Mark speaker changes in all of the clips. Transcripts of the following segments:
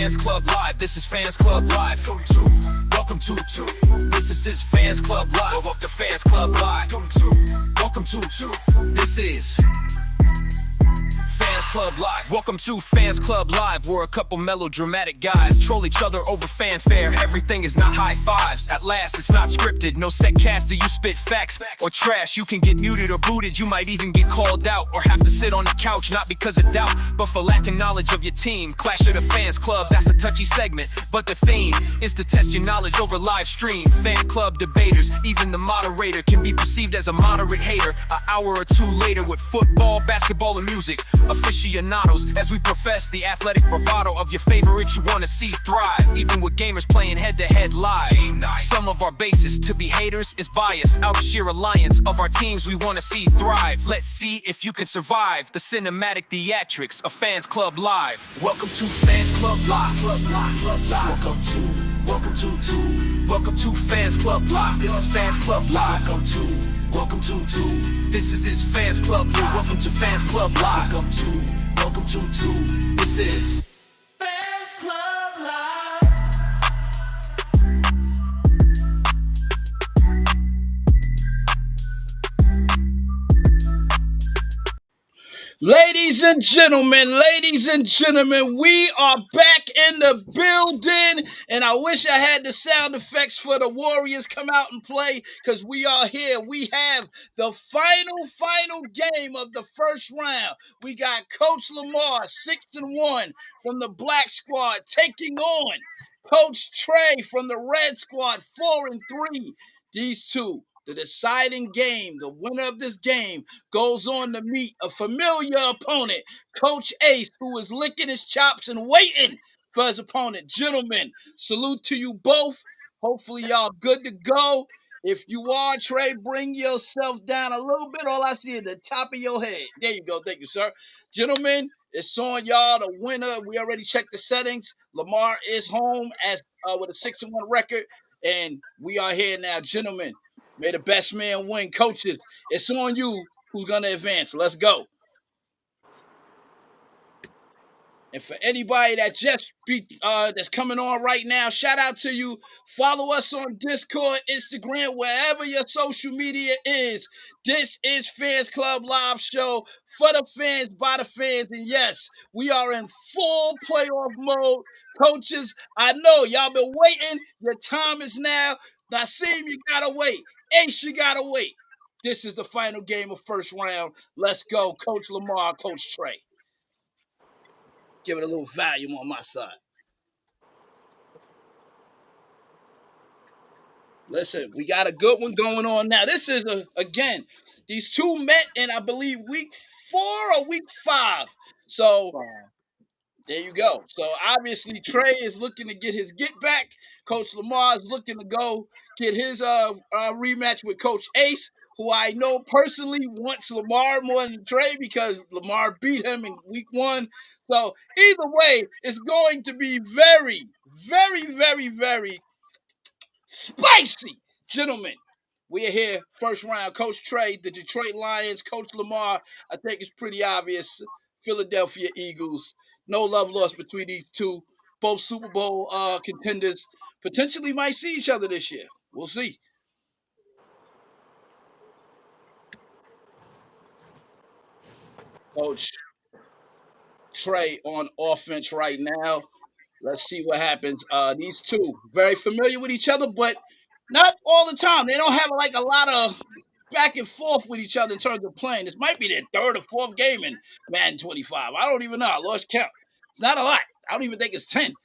Speaker 1: Fans Club Live. This is Fans Club Live. Welcome to This is his Fans Club Live. Welcome to Fans Club Live. Welcome to This is Fans Club Live. Welcome to Fans Club Live. We're a couple melodramatic guys, troll each other over fanfare. Everything is not high fives. At last, it's not scripted. No set caster, you spit facts or trash. You can get muted or booted. You might even get called out or have to sit on the couch, not because of doubt, but for lacking knowledge of your team. Clash of the Fans Club, that's a touchy segment, but the theme is to test your knowledge over live stream. Fan club debaters, even the moderator can be perceived as a moderate hater. An hour or two later with football, basketball, and music, aficionados, as we profess the athletic bravado of your favorite you want to see thrive, even with gamers playing head-to-head live. Some of our basis to be haters is bias, out of sheer alliance of our teams we want to see thrive. Let's see if you can survive the cinematic theatrics of Fans Club Live. Welcome to Fans Club Live. Welcome to Fans Club Live. This is Fans Club Live. Welcome to This is his Fans Club Live. Welcome to Fans Club Live. Welcome to This is Fans Club Live.
Speaker 2: Ladies and gentlemen, we are back in the building, and I wish I had the sound effects for the Warriors come out and play, because we are here. We have the final game of the first round. We got Coach Lamar, 6-1 from the Black Squad, taking on Coach Trey from the Red Squad, 4-3. These two, the deciding game, the winner of this game, goes on to meet a familiar opponent, Coach Ace, who is licking his chops and waiting for his opponent. Gentlemen, salute to you both. Hopefully y'all good to go. If you are, Trey, bring yourself down a little bit. All I see is the top of your head. There you go. Thank you, sir. Gentlemen, it's on y'all. The winner, we already checked the settings. Lamar is home as with a 6-1 record, and we are here now. Gentlemen, may the best man win. Coaches, it's on you. Who's going to advance? Let's go. And for anybody that that's coming on right now, shout out to you. Follow us on Discord, Instagram, wherever your social media is. This is Fans Club Live Show for the fans, by the fans. And yes, we are in full playoff mode. Coaches, I know y'all been waiting. Your time is now. Naseem, you got to wait. Ace, you got to wait. This is the final game of first round. Let's go. Coach Lamar, Coach Trey. Give it a little volume on my side. Listen, we got a good one going on now. This is, again, these two met in, I believe, week 4 or week 5. So, there you go. So, obviously, Trey is looking to get his get back. Coach Lamar is looking to go get his rematch with Coach Ace, who I know personally wants Lamar more than Trey because Lamar beat him in week 1. So either way, it's going to be very, very spicy. Gentlemen, we are here, first round. Coach Trey, the Detroit Lions. Coach Lamar, I think it's pretty obvious. Philadelphia Eagles. No love lost between these two. Both Super Bowl contenders potentially might see each other this year. We'll see. Coach Trey on offense right now. Let's see what happens. These two very familiar with each other, but not all the time. They don't have like a lot of back and forth with each other in terms of playing. This might be their 3rd or 4th game in Madden 25. I don't even know. I lost count. It's not a lot. I don't even think it's 10.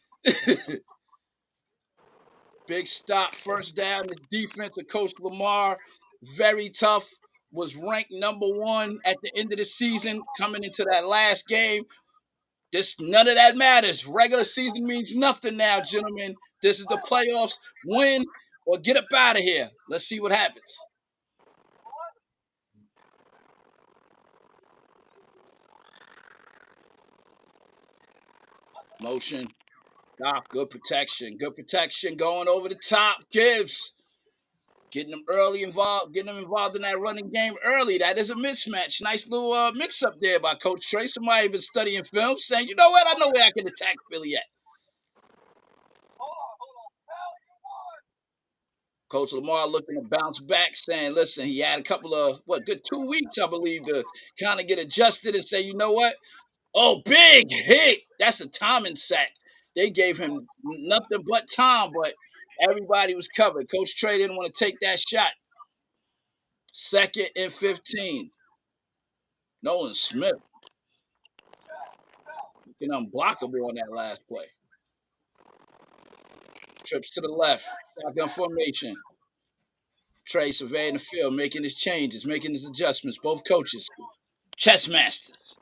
Speaker 2: Big stop, first down. The defense of Coach Lamar, very tough. Was ranked number 1 at the end of the season, coming into that last game. None of that matters. Regular season means nothing now, gentlemen. This is the playoffs. Win or get up out of here. Let's see what happens. Motion. Good protection. Good protection. Going over the top. Gibbs. Getting them involved in that running game early. That is a mismatch. Nice little mix-up there by Coach Trey. Somebody been studying film saying, you know what? I know where I can attack Philly at. Coach Lamar looking to bounce back, saying, listen, he had a couple of, good 2 weeks, I believe, to kind of get adjusted and say, you know what? Oh, big hit. That's a timing sack. They gave him nothing but time, but everybody was covered. Coach Trey didn't want to take that shot. 2nd and 15. Nolan Smith looking unblockable on that last play. Trips to the left. Shotgun formation. Trey surveying the field, making his changes, making his adjustments. Both coaches, chess masters.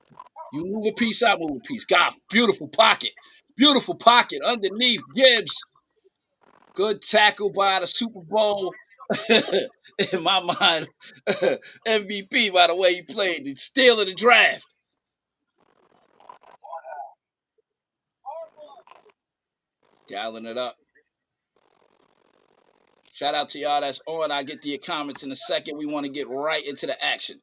Speaker 2: You move a piece, I move a piece. God, beautiful pocket. Beautiful pocket underneath Gibbs. Good tackle by the Super Bowl. In my mind, MVP by the way he played. The steal of the draft. Dialing it up. Shout out to y'all that's on. I'll get to your comments in a second. We want to get right into the action.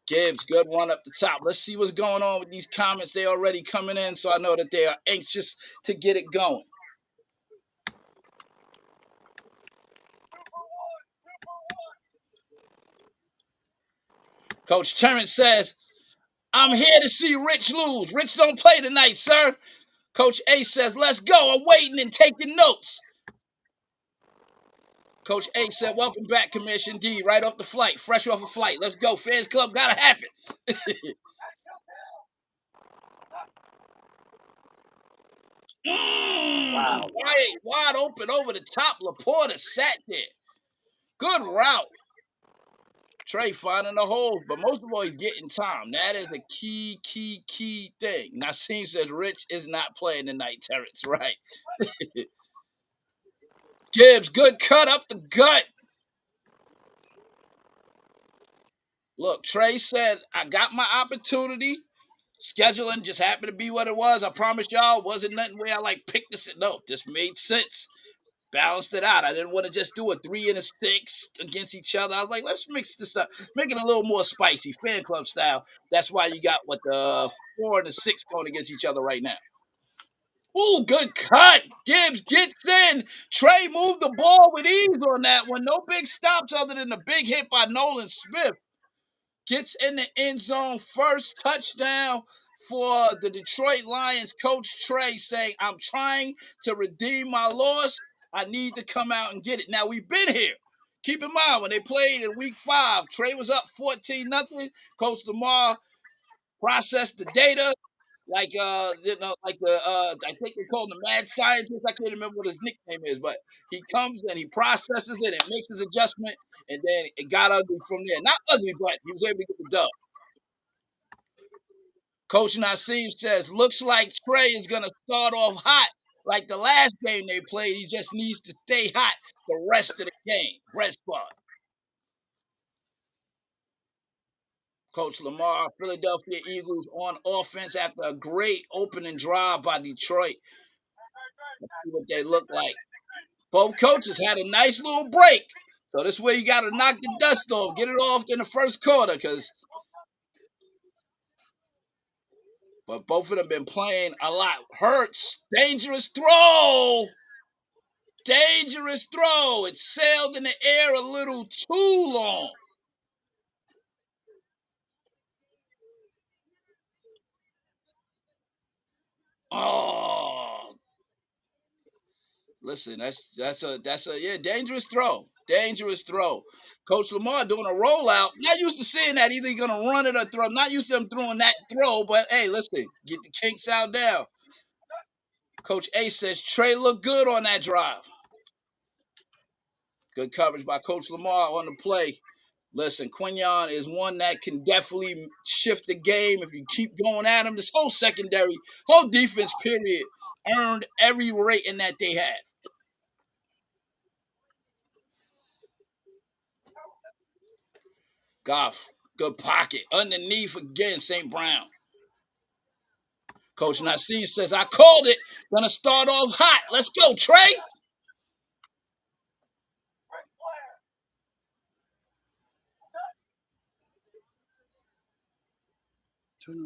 Speaker 2: Gibbs, good run up the top. Let's see what's going on with these comments. They're already coming in, so I know that they are anxious to get it going. Coach Terrence says, I'm here to see Rich lose. Rich don't play tonight, sir. Coach A says, let's go. I'm waiting and taking notes. Coach A said, welcome back, Commission D. Right off the flight, fresh off a flight. Let's go. Fans Club gotta happen. Wow. Wide open over the top. Laporta sat there. Good route. Trey finding the holes, but most of all, he's getting time. That is the key thing. Nassim says Rich is not playing tonight, Terrence. Right. Gibbs, good cut up the gut. Look, Trey said, I got my opportunity. Scheduling just happened to be what it was. I promise y'all, it wasn't nothing where I picked this. No, this made sense. Balanced it out. I didn't want to just do a 3 and a 6 against each other. I was like, let's mix this up, make it a little more spicy, fan club style. That's why you got the 4 and the 6 going against each other right now. Ooh, good cut. Gibbs gets in. Trey moved the ball with ease on that one. No big stops other than the big hit by Nolan Smith. Gets in the end zone. First touchdown for the Detroit Lions. Coach Trey saying, I'm trying to redeem my loss. I need to come out and get it. Now, we've been here. Keep in mind, when they played in week 5, Trey was up 14-0. Coach Lamar processed the data I think they call him the mad scientist. I can't remember what his nickname is, but he comes and he processes it and makes his adjustment, and then it got ugly from there. Not ugly, but he was able to get the dub. Coach Nassim says, looks like Trey is going to start off hot like the last game they played. He just needs to stay hot the rest of the game. Red spot. Coach Lamar, Philadelphia Eagles on offense after a great opening drive by Detroit. Let's see what they look like. Both coaches had a nice little break. So this way you got to knock the dust off, get it off in the first quarter, but both of them been playing a lot. Hurts, dangerous throw. Dangerous throw. It sailed in the air a little too long. Oh, listen, that's a dangerous throw. Dangerous throw. Coach Lamar doing a rollout. Not used to seeing that. Either you're gonna run it or throw. I'm not used to them throwing that throw, but hey, listen, get the kinks out down. Coach A says Trey looked good on that drive. Good coverage by Coach Lamar on the play. Listen, Quinion is one that can definitely shift the game if you keep going at him. This whole secondary, whole defense period, earned every rating that they had. Goff, good pocket. Underneath again, St. Brown. Coach Nassim says, I called it. Gonna start off hot. Let's go, Trey.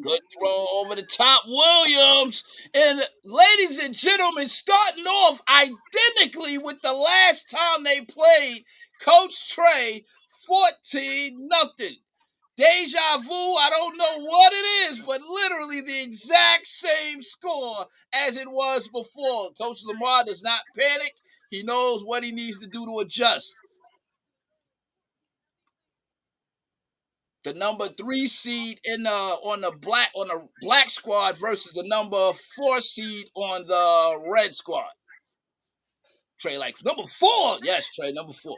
Speaker 2: Good throw over the top, Williams. And ladies and gentlemen, starting off identically with the last time they played, Coach Trey, 14-0. Deja vu, I don't know what it is, but literally the exact same score as it was before. Coach Lamar does not panic. He knows what he needs to do to adjust. The number 3 seed in the on the black squad versus the number 4 seed on the red squad. Trey, like number 4. Yes, Trey, number 4.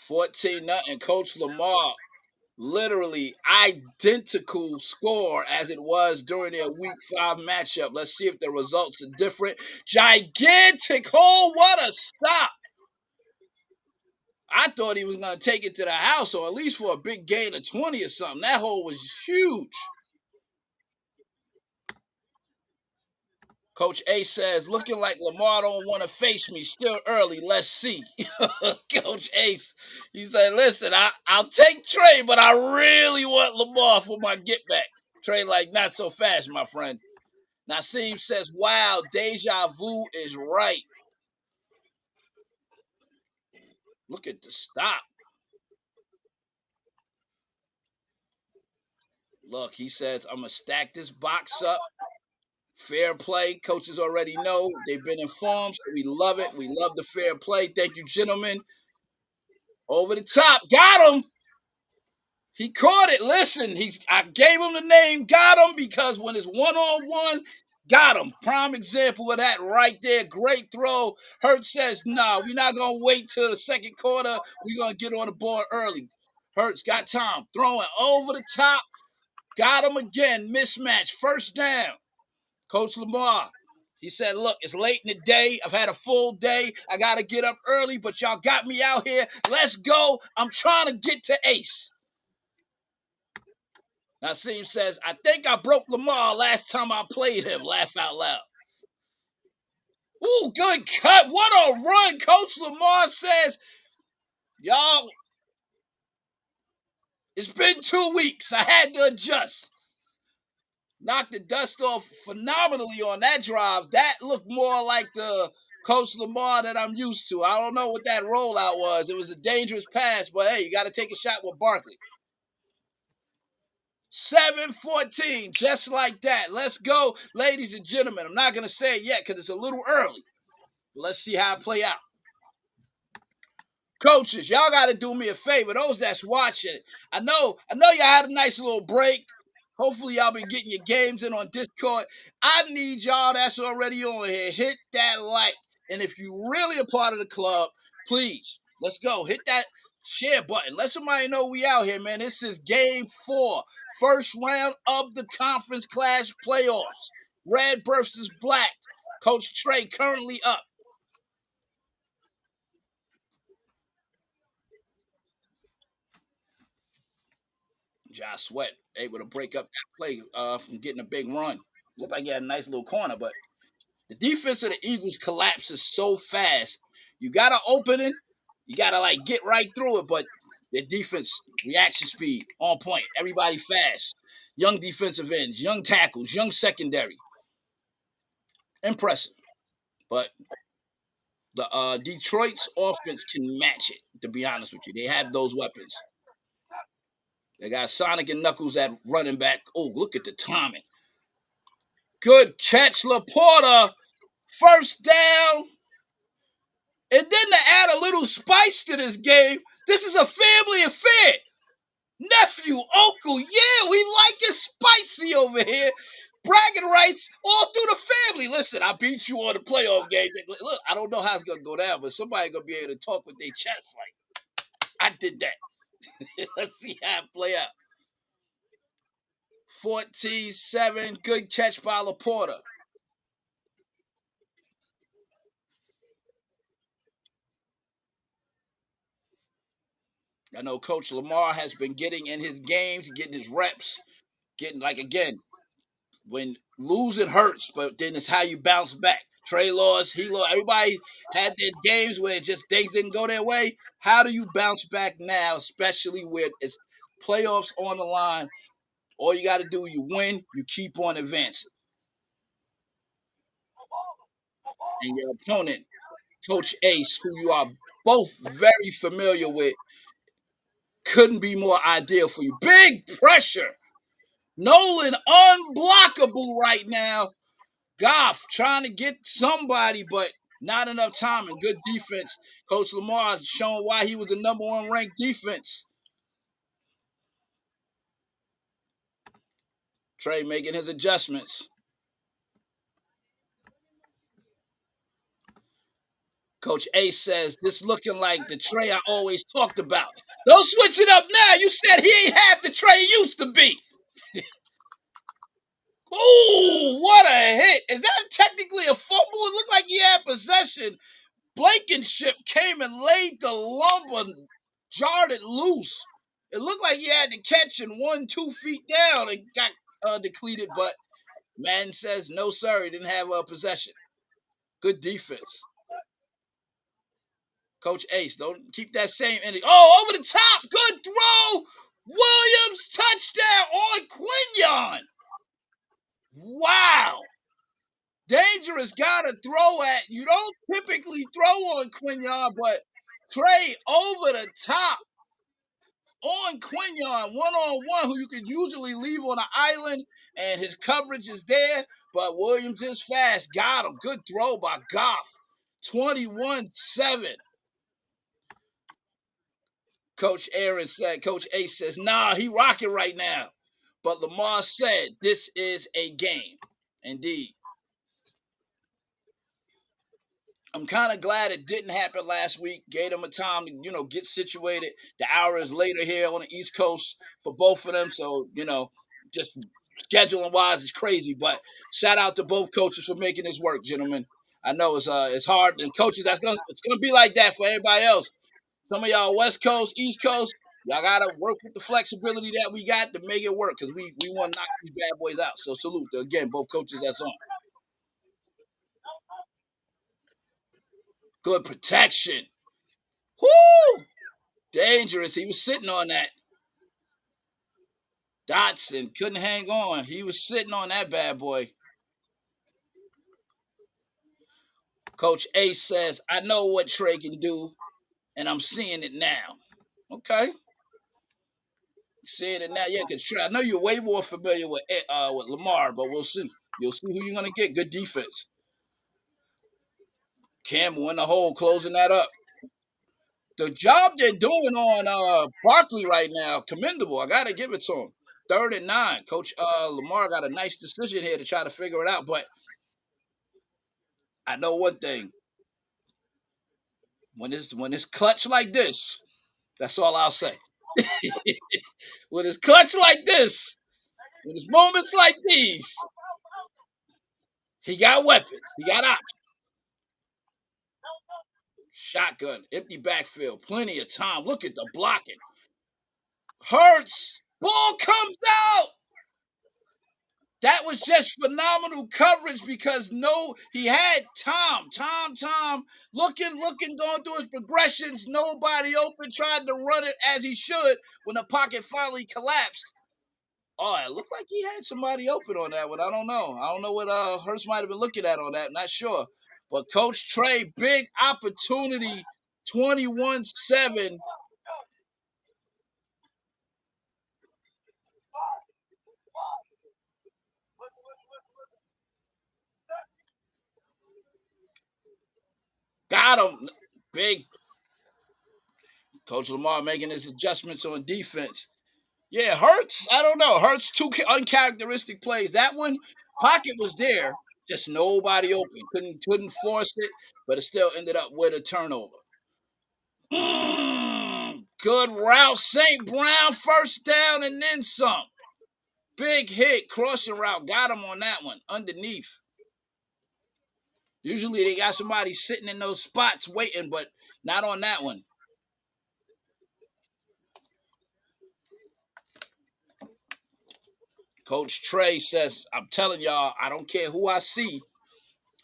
Speaker 2: 14-0. Coach Lamar, literally identical score as it was during their week 5 matchup. Let's see if the results are different. Gigantic hole. What a stop. I thought he was going to take it to the house, or at least for a big gain of 20 or something. That hole was huge. Coach A says, looking like Lamar don't want to face me. Still early. Let's see. Coach Ace, he said, listen, I'll take Trey, but I really want Lamar for my get back. Trey, like, not so fast, my friend. Naseem says, wow, deja vu is right. Look at the stop. Look, he says, I'm going to stack this box up. Fair play. Coaches already know. They've been informed. So we love it. We love the fair play. Thank you, gentlemen. Over the top. Got him. He caught it. Listen, I gave him the name, got him, because when it's one-on-one, got him. Prime example of that right there. Great throw. Hurts says, nah, we're not going to wait till the second quarter. We're going to get on the board early. Hurts got time. Throwing over the top. Got him again. Mismatch. First down. Coach Lamar, he said, look, it's late in the day. I've had a full day. I got to get up early, but y'all got me out here. Let's go. I'm trying to get to Ace. Naseem says, I think I broke Lamar last time I played him. Laugh out loud. Ooh, good cut. What a run. Coach Lamar says, y'all, it's been 2 weeks. I had to adjust. Knocked the dust off phenomenally on that drive. That looked more like the Coach Lamar that I'm used to. I don't know what that rollout was. It was a dangerous pass, but hey, you got to take a shot with Barkley. 7-14, just like that. Let's go, ladies and gentlemen. I'm not going to say it yet because it's a little early. But let's see how it play out. Coaches, y'all got to do me a favor. Those that's watching, I know y'all had a nice little break. Hopefully y'all been getting your games in on Discord. I need y'all that's already on here. Hit that like. And if you really a part of the club, please, let's go. Hit that share button. Let somebody know we out here, man. This is game 4. First round of the conference clash playoffs. Red versus black. Coach Trey currently up. Josh Sweat able to break up that play from getting a big run. Looked like he had a nice little corner, but the defense of the Eagles collapses so fast. You got to open it. You got to like get right through it, but their defense reaction speed on point. Everybody fast. Young defensive ends, young tackles, young secondary. Impressive. But the Detroit's offense can match it, to be honest with you. They have those weapons. They got Sonic and Knuckles at running back. Oh, look at the timing. Good catch, Laporta. First down. And then to add a little spice to this game, this is a family affair. Nephew, uncle, yeah, we like it spicy over here. Bragging rights all through the family. Listen, I beat you on the playoff game. Look, I don't know how it's going to go down, but somebody going to be able to talk with their chest like, I did that. Let's see how it play out. 14-7, good catch by Laporta. I know Coach Lamar has been getting in his games, getting his reps, getting like, again, when losing hurts, but then it's how you bounce back. Trey lost. He lost. Everybody had their games where just things didn't go their way. How do you bounce back now, especially with it's playoffs on the line? All you got to do, you win, you keep on advancing. And your opponent, Coach Ace, who you are both very familiar with, couldn't be more ideal for you. Big pressure. Nolan unblockable right now. Goff trying to get somebody, but not enough time and good defense. Coach Lamar showing why he was the number one ranked defense. Trey making his adjustments. Coach Ace says, this looking like the Trey I always talked about. Don't switch it up now. You said he ain't half the Trey he used to be. Ooh, what a hit. Is that technically a fumble? It looked like he had possession. Blankenship came and laid the lumber, jarred it loose. It looked like he had to catch and 2 feet down and got depleted, but Madden says, no, sir, he didn't have a possession. Good defense. Coach Ace, don't keep that same energy. Oh, over the top. Good throw. Williams touchdown on Quinion. Wow. Dangerous guy to throw at. You don't typically throw on Quinion, but Trey over the top on Quinion, one-on-one, who you could usually leave on an island, and his coverage is there, but Williams is fast. Got him. Good throw by Goff. 21-7. Coach Ace says, nah, he rocking right now. But Lamar said, this is a game. Indeed. I'm kind of glad it didn't happen last week. Gave them a time to, get situated. The hour is later here on the East Coast for both of them. So, just scheduling wise, it's crazy. But shout out to both coaches for making this work, gentlemen. I know it's hard, and coaches, it's gonna be like that for everybody else. Some of y'all West Coast, East Coast, y'all gotta work with the flexibility that we got to make it work because we want to knock these bad boys out. So salute to, again, both coaches that's on. Good protection. Whoo! Dangerous. He was sitting on that. Dotson couldn't hang on. He was sitting on that bad boy. Coach Ace says, I know what Trey can do, and I'm seeing it now. Okay. Seeing it now. Yeah, because Trey, I know you're way more familiar with Lamar, but we'll see. You'll see who you're going to get. Good defense. Campbell in the hole, closing that up. The job they're doing on Barkley right now, commendable. I got to give it to him. 3rd and 9. Coach Lamar got a nice decision here to try to figure it out, but I know one thing. When it's clutch like this, that's all I'll say. When it's clutch like this, when it's moments like these, he got weapons. He got options. Shotgun, empty backfield, plenty of time. Look at the blocking. Hurts. Ball comes out. That was just phenomenal coverage because he had Tom looking, going through his progressions. Nobody open, tried to run it as he should when the pocket finally collapsed. Oh, it looked like he had somebody open on that one. I don't know. I don't know what Hurst might have been looking at on that. Not sure. But Coach Trey, big opportunity, 21-7. Got him. Big. Coach Lamar making his adjustments on defense. Yeah, Hurts, I don't know. Hurts, 2 uncharacteristic plays. That one, pocket was there, just nobody open. Couldn't force it, but it still ended up with a turnover. Good route. St. Brown, first down and then some. Big hit, crossing route. Got him on that one, underneath. Usually they got somebody sitting in those spots waiting, but not on that one. Coach Trey says, I'm telling y'all, I don't care who I see.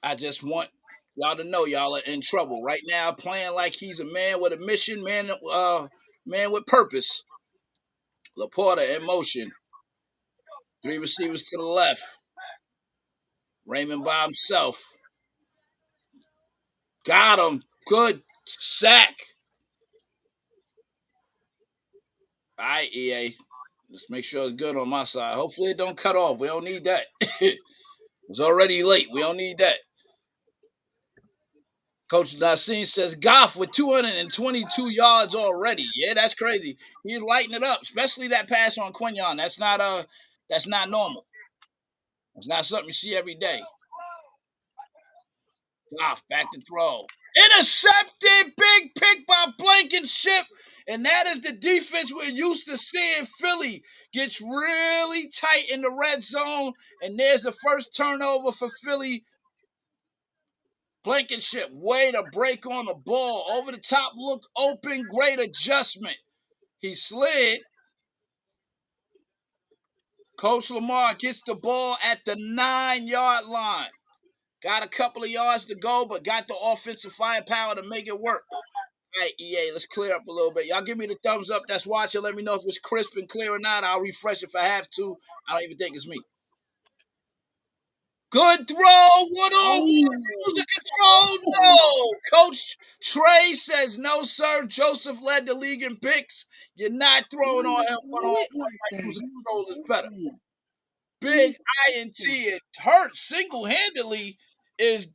Speaker 2: I just want Y'all to know y'all are in trouble right now. Playing like he's a man with a mission, man with purpose. Laporta in motion. Three receivers to the left. Raymond by himself. Got him. Good sack. All right, EA. Let's make sure it's good on my side. Hopefully it don't cut off. We don't need that. It's already late. We don't need that. Coach Nassim says Goff with 222 yards already. Yeah, that's crazy. He's lighting it up, especially that pass on Quinion. That's not normal. It's not something you see every day. Goff back to throw. Intercepted. Big pick by Blankenship. And that is the defense we're used to seeing. Philly gets really tight in the red zone. And there's the first turnover for Philly. Blankenship, way to break on the ball. Over the top, look open. Great adjustment. He slid. Coach Lamar gets the ball at the 9-yard line. Got a couple of yards to go, but got the offensive firepower to make it work. All right, EA, let's clear up a little bit. Y'all give me the thumbs up that's watching. Let me know if it's crisp and clear or not. I'll refresh if I have to. I don't even think it's me. Good throw. One on one. The control. No. Coach Trey says no, sir. Joseph led the league in picks. You're not throwing on him one on one. User control is better. Big INT and Hurt single-handedly is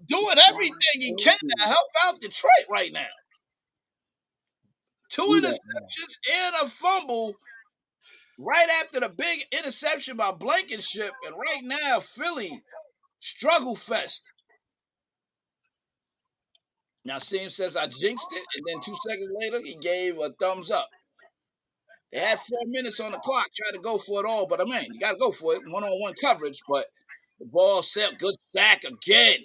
Speaker 2: doing everything he can to help out Detroit right now. 2 interceptions and a fumble right after the big interception by Blankenship. And right now, Philly, struggle fest. Now, Sim says I jinxed it, and then 2 seconds later, he gave a thumbs up. They had 4 minutes on the clock, tried to go for it all, but I mean, you got to go for it. One-on-one coverage, but the ball set, good sack again.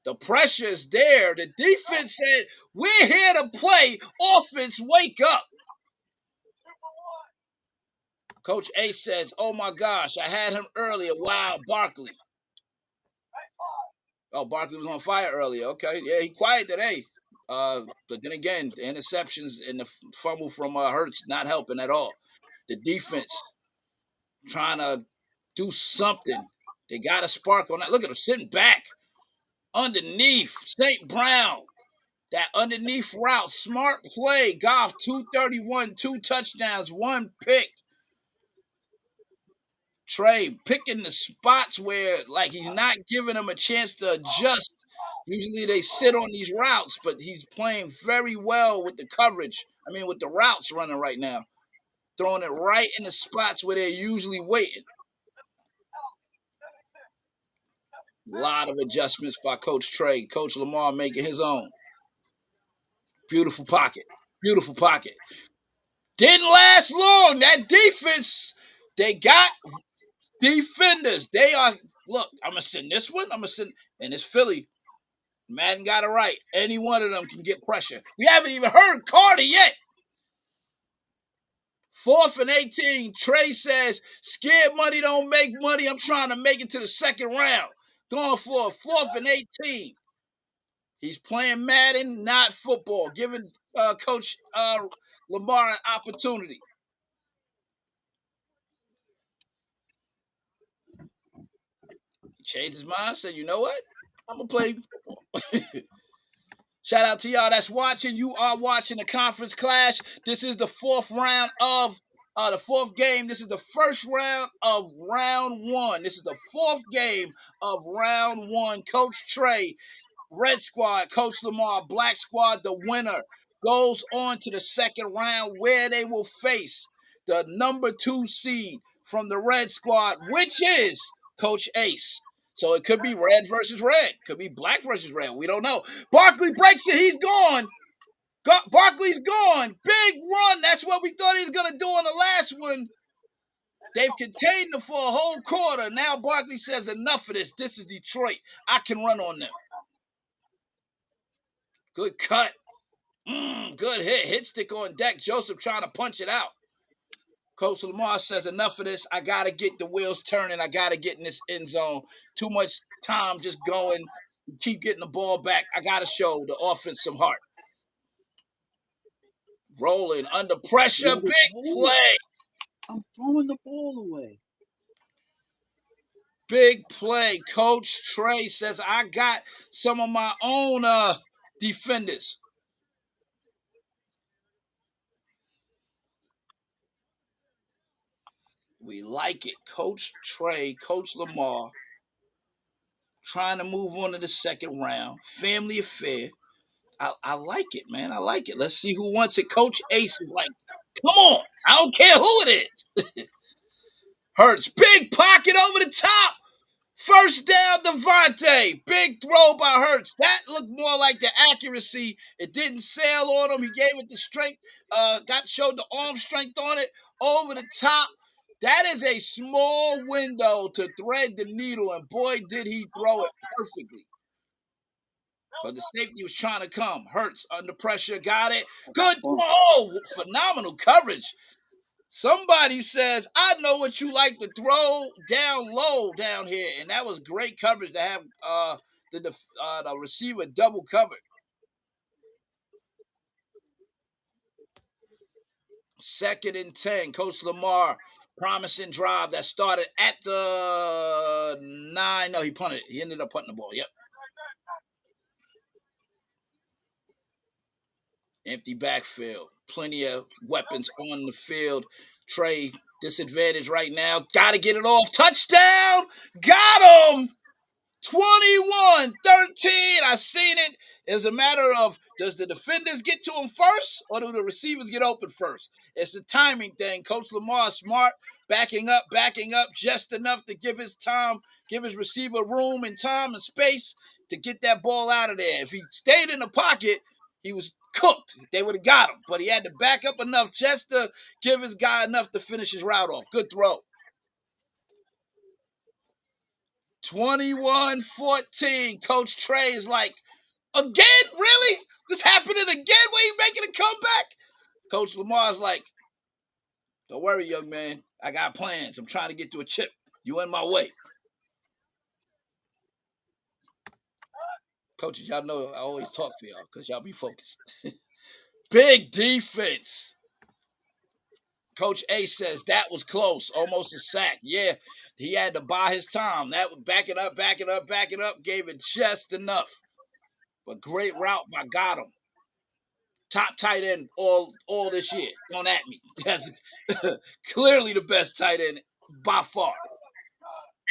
Speaker 2: The pressure is there. The defense said, we're here to play. Offense, wake up. Coach A says, oh my gosh, I had him earlier. Wow, Barkley. Oh, Barkley was on fire earlier. Okay, yeah, he quiet today. But then again, the interceptions and the fumble from Hurts not helping at all. The defense trying to do something. They got a spark on that. Look at them sitting back underneath. St. Brown, that underneath route, smart play. Goff 231, 2 touchdowns, 1 pick. Trey picking the spots where like he's not giving them a chance to adjust. Usually they sit on these routes, but he's playing very well with the coverage. I mean, with the routes running right now. Throwing it right in the spots where they're usually waiting. A lot of adjustments by Coach Trey. Coach Lamar making his own. Beautiful pocket. Beautiful pocket. Didn't last long. That defense, they got defenders. They are, look, I'm going to send this one. I'm going to send, and it's Philly. Madden got it right. Any one of them can get pressure. We haven't even heard Carter yet. 4th and 18. Trey says, scared money don't make money. I'm trying to make it to the second round. Going for a 4th and 18. He's playing Madden, not football. Giving Coach Lamar an opportunity. He changed his mind, said, you know what? I'm going to play football. Shout out to y'all that's watching. You are watching the Conference Clash. This is the 4th round of the 4th game. This is the first round of round 1. This is the 4th game of round 1. Coach Trey, Red Squad, Coach Lamar, Black Squad, the winner, goes on to the second round where they will face the number 2 seed from the Red Squad, which is Coach Ace. So it could be red versus red. Could be black versus red. We don't know. Barkley breaks it. He's gone. Barkley's gone. Big run. That's what we thought he was going to do on the last one. They've contained him for a whole quarter. Now Barkley says, enough of this. This is Detroit. I can run on them. Good cut. Good hit. Hit stick on deck. Joseph trying to punch it out. Coach Lamar says, enough of this. I got to get the wheels turning. I got to get in this end zone. Too much time just going. Keep getting the ball back. I got to show the offense some heart. Rolling under pressure.
Speaker 3: Let it
Speaker 2: Big
Speaker 3: go.
Speaker 2: play.
Speaker 3: I'm throwing the ball away.
Speaker 2: Big play. Coach Trey says, I got some of my own defenders. We like it. Coach Trey, Coach Lamar, trying to move on to the second round. Family affair. I like it, man. I like it. Let's see who wants it. Coach Ace is like, come on. I don't care who it is. Hurts. Big pocket over the top. First down, Devontae. Big throw by Hurts. That looked more like the accuracy. It didn't sail on him. He gave it the strength. Showed the arm strength on it. Over the top. That is a small window to thread the needle, and boy, did he throw it perfectly. Because the safety was trying to come. Hurts under pressure. Got it. Good throw. Phenomenal coverage. Somebody says, I know what you like to throw down low down here. And that was great coverage to have the receiver double covered. Second and 10. Coach Lamar, promising drive that started at the 9. No, he punted it. He ended up punting the ball. Yep. Empty backfield. Plenty of weapons on the field. Trey, disadvantage right now. Got to get it off. Touchdown. Got him. 21-13. I seen it. It was a matter of, does the defenders get to him first or do the receivers get open first? It's a timing thing. Coach Lamar is smart, backing up just enough to give his receiver room and time and space to get that ball out of there. If he stayed in the pocket, he was cooked. They would have got him. But he had to back up enough just to give his guy enough to finish his route off. Good throw. 21-14. Coach Trey is like, again? Really? This happening again? Where you making a comeback? Coach Lamar's like, don't worry, young man. I got plans. I'm trying to get to a chip. You in my way. Coaches, y'all know I always talk for y'all because y'all be focused. Big defense. Coach A says that was close, almost a sack. Yeah, he had to buy his time. That was back it up, gave it just enough. But great route by Gotham. Top tight end all this year. Don't at me. That's clearly the best tight end by far.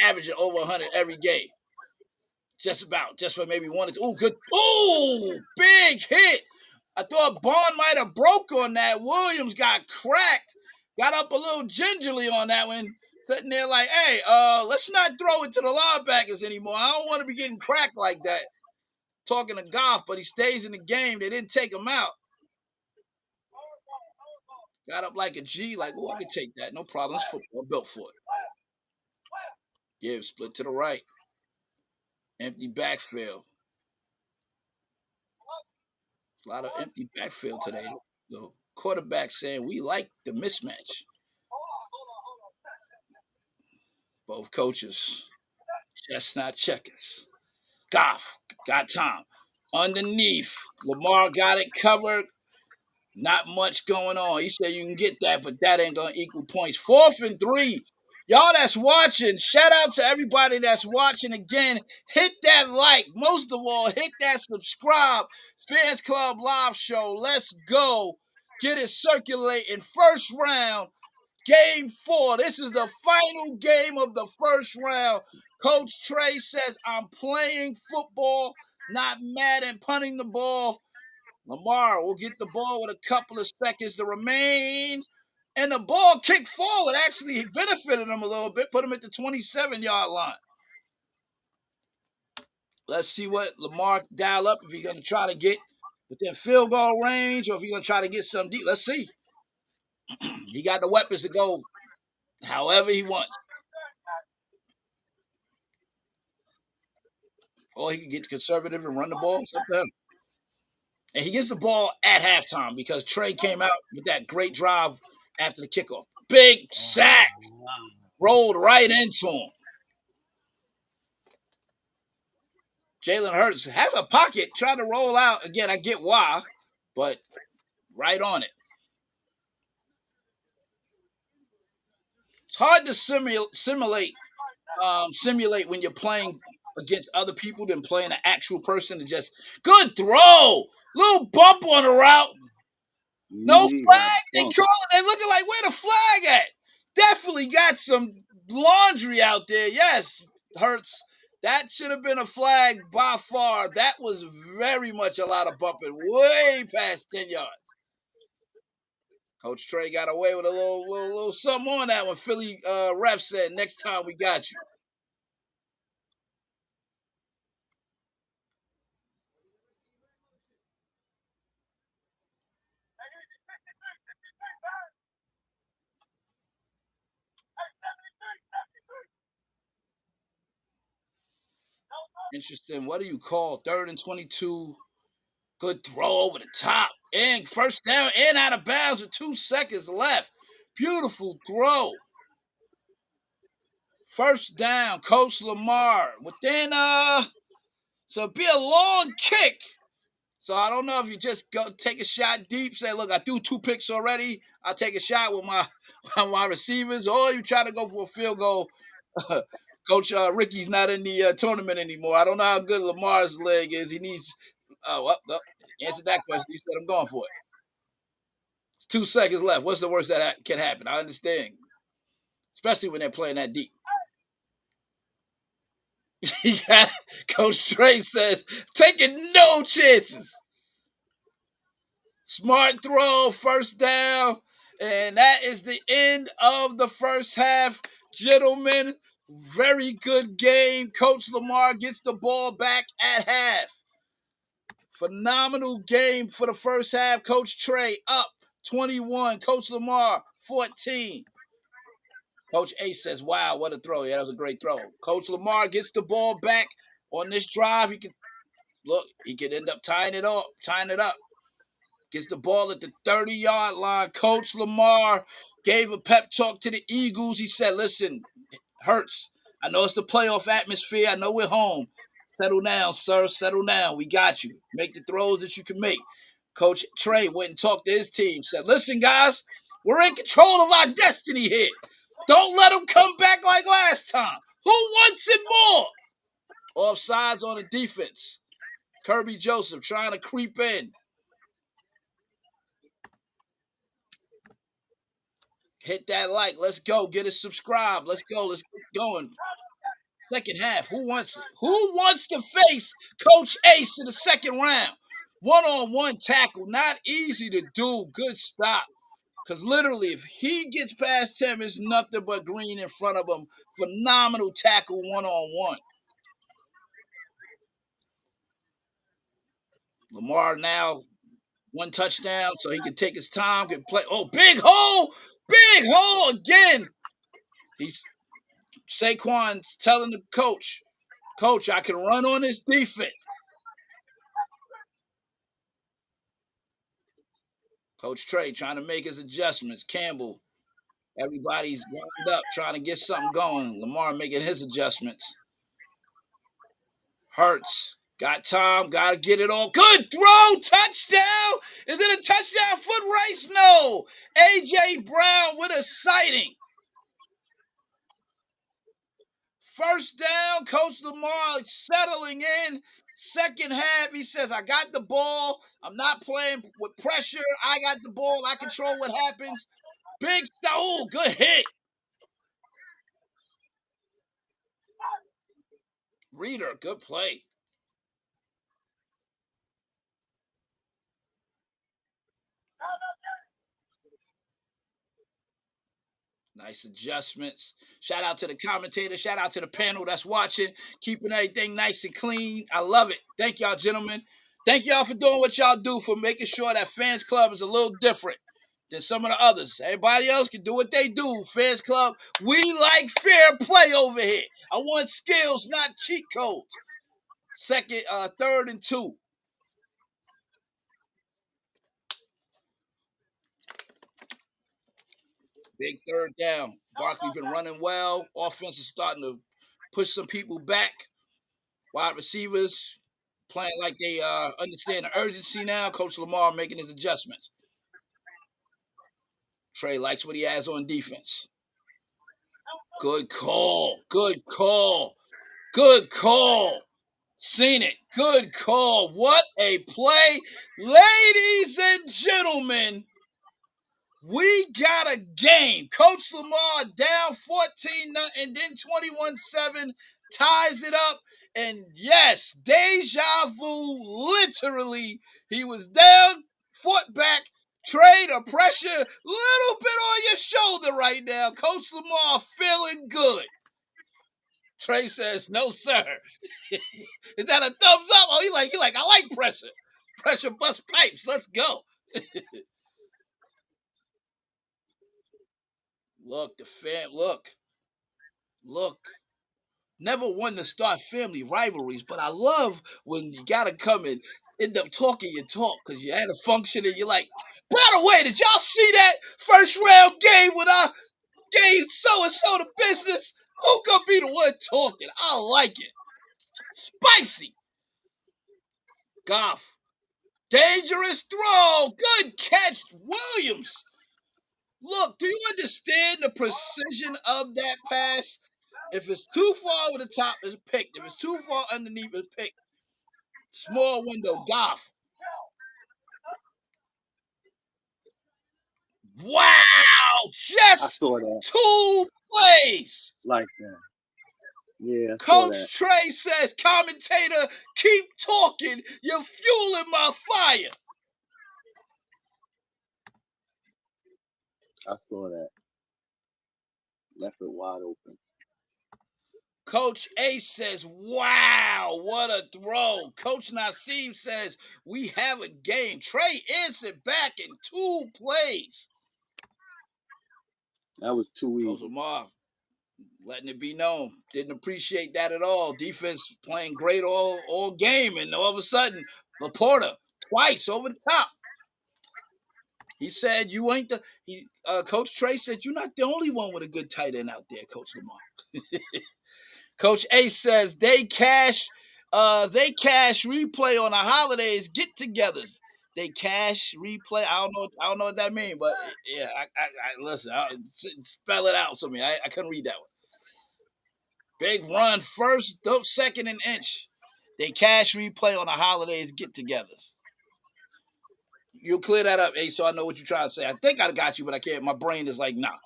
Speaker 2: Averaging over 100 every game. Just for maybe one or two. Oh, good. Oh, big hit. I thought Bond might have broke on that. Williams got cracked. Got up a little gingerly on that one. Sitting there like, hey, let's not throw it to the linebackers anymore. I don't want to be getting cracked like that. Talking to Goff, but he stays in the game. They didn't take him out. Got up like a G, like, oh, I can take that. No problem. It's football. Built for it. Yeah, split to the right. Empty backfield. A lot of empty backfield today. The quarterback saying we like the mismatch. Both coaches. Chestnut checkers. Goff got time. Underneath. Lamar got it covered. Not much going on. He said you can get that, but that ain't going to equal points. 4th and 3. Y'all that's watching, shout out to everybody that's watching again. Hit that like. Most of all, hit that subscribe. Fans Club Live Show. Let's go. Get it circulating. First round, game 4. This is the final game of the first round. Coach Trey says, I'm playing football, not Madden, punting the ball. Lamar will get the ball with a couple of seconds to remain. And the ball kicked forward. Actually, benefited him a little bit, put him at the 27-yard line. Let's see what Lamar dial up if he's going to try to get within field goal range or if he's going to try to get some deep. Let's see. He got the weapons to go however he wants. Or he can get conservative and run the ball. It's up to him. And he gets the ball at halftime because Trey came out with that great drive after the kickoff. Big sack. Rolled right into him. Jalen Hurts has a pocket, trying to roll out. Again, I get why, but right on it. It's hard to simulate when you're playing against other people than playing an actual person. To just good throw, little bump on the route, no
Speaker 3: He had
Speaker 2: flag.
Speaker 3: a
Speaker 2: They
Speaker 3: bump.
Speaker 2: call it. They looking like where the flag at? Definitely got some laundry out there. Yes, Hurts. That should have been a flag by far. That was very much a lot of bumping, way past 10 yards. Coach Trey got away with a little something on that when Philly ref said, "Next time we got you." Interesting. What do you call 3rd and 22? Good throw over the top. And first down and out of bounds with 2 seconds left. Beautiful throw. First down, Coach Lamar. Within so it'd be a long kick. So I don't know if you just go take a shot deep, say, look, I threw 2 picks already. I'll take a shot with my receivers, or you try to go for a field goal. Coach Ricky's not in the tournament anymore. I don't know how good Lamar's leg is. He needs. Well, answer that question. He said, I'm going for it. It's 2 seconds left. What's the worst that can happen? I understand, especially when they're playing that deep. Yeah, Coach Trey says, taking no chances. Smart throw, first down. And that is the end of the first half. Gentlemen, very good game. Coach Lamar gets the ball back at half. Phenomenal game for the first half. Coach Trey up 21. Coach Lamar 14. Coach A says, wow, what a throw. Yeah, that was a great throw. Coach Lamar gets the ball back on this drive. He could end up tying it up. Gets the ball at the 30-yard line. Coach Lamar gave a pep talk to the Eagles. He said, listen, Hurts, I know it's the playoff atmosphere. I know we're home. Settle down, sir. Settle down. We got you. Make the throws that you can make. Coach Trey went and talked to his team. Said, listen, guys, we're in control of our destiny here. Don't let them come back like last time. Who wants it more? Offsides on the defense. Kirby Joseph trying to creep in. Hit that like. Let's go. Get us subscribed. Let's go. Let's get going. Second half. Who wants it? Who wants to face Coach Ace in the second round? One-on-one tackle. Not easy to do. Good stop. Because literally, if he gets past him, it's nothing but green in front of him. Phenomenal tackle one-on-one. Lamar now 1 touchdown, so he can take his time, can play. Oh, big hole! Big hole again. He's Saquon's telling the coach, I can run on this defense. Coach Trey trying to make his adjustments. Campbell, everybody's lined up trying to get something going. Lamar making his adjustments. Hurts. Got time, got to get it all. Good throw, touchdown. Is it a touchdown foot race? No. A.J. Brown with a sighting. First down, Coach Lamar settling in. Second half, he says, I got the ball. I'm not playing with pressure. I got the ball. I control what happens. Big stuff. Oh, good hit. Reader, good play. Nice adjustments. Shout out to the commentator. Shout out to the panel that's watching, keeping everything nice and clean. I love it. Thank y'all, gentlemen. Thank y'all for doing what y'all do, for making sure that Fans Club is a little different than some of the others. Everybody else can do what they do. Fans Club, we like fair play over here. I want skills, not cheat codes. 3rd and 2. Big third down. Barkley been running well. Offense is starting to push some people back. Wide receivers playing like they understand the urgency now. Coach Lamar making his adjustments. Trey likes what he has on defense. Good call. Good call. Good call. Seen it. Good call. What a play. Ladies and gentlemen, we got a game. Coach Lamar down 14 and then 21-7 ties it up. And yes, deja vu, literally. He was down, foot back, trade or pressure, little bit on your shoulder right now. Coach Lamar feeling good. Trey says, no, sir. Is that a thumbs up? Oh, he like, I like pressure. Pressure bust pipes. Let's go. Look, look. Never one to start family rivalries, but I love when you gotta come and end up talking your talk because you had a function and you're like, by the way, did y'all see that first round game when I gave so and so the business? Who gonna be the one talking? I like it. Spicy. Goff. Dangerous throw. Good catch, Williams. Look, do you understand the precision of that pass? If it's too far over the top, it's picked. If it's too far underneath, it's picked. Small window, Goff. Wow!
Speaker 3: I
Speaker 2: Just
Speaker 3: saw that
Speaker 2: 2 plays.
Speaker 3: like that. Yeah, I saw
Speaker 2: Coach
Speaker 3: that.
Speaker 2: Trey says, commentator, keep talking. You're fueling my fire.
Speaker 3: I saw that. Left it wide open.
Speaker 2: Coach A says, wow, what a throw. Coach Nasim says, we have a game. Trey answered back in 2 plays.
Speaker 3: That was too
Speaker 2: Coach
Speaker 3: easy.
Speaker 2: Lamar letting it be known. Didn't appreciate that at all. Defense playing great all game, and all of a sudden, Laporta twice over the top. He said, "You ain't the." Coach Trey said, "You're not the only one with a good tight end out there, Coach Lamar." Coach A says they cash replay on the holidays get-togethers. They cash replay. I don't know what that means, but yeah, I listen. Spell it out to me. I couldn't read that one. Big run first, second and inch. They cash replay on the holidays get-togethers. You'll clear that up, A, so I know what you're trying to say. I think I got you, but I can't. My brain is like, nah.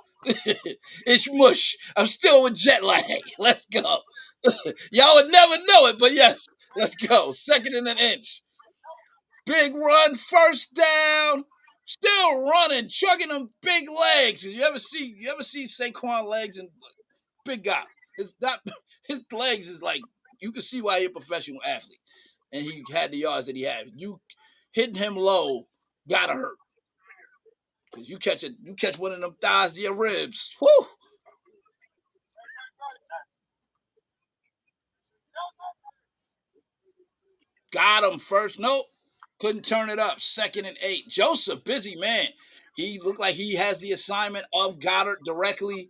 Speaker 2: It's mush. I'm still with jet lag. Let's go. Y'all would never know it, but yes, let's go. Second and an inch. Big run, first down. Still running, chugging them big legs. You ever see Saquon legs and big guy? It's not his legs is like you can see why he's a professional athlete. And he had the yards that he had. You hitting him low gotta hurt. Cause you catch one of them thighs to your ribs. Whew. Got him first. Nope. Couldn't turn it up. Second and 8. Joseph, busy man. He looked like he has the assignment of Goddard directly.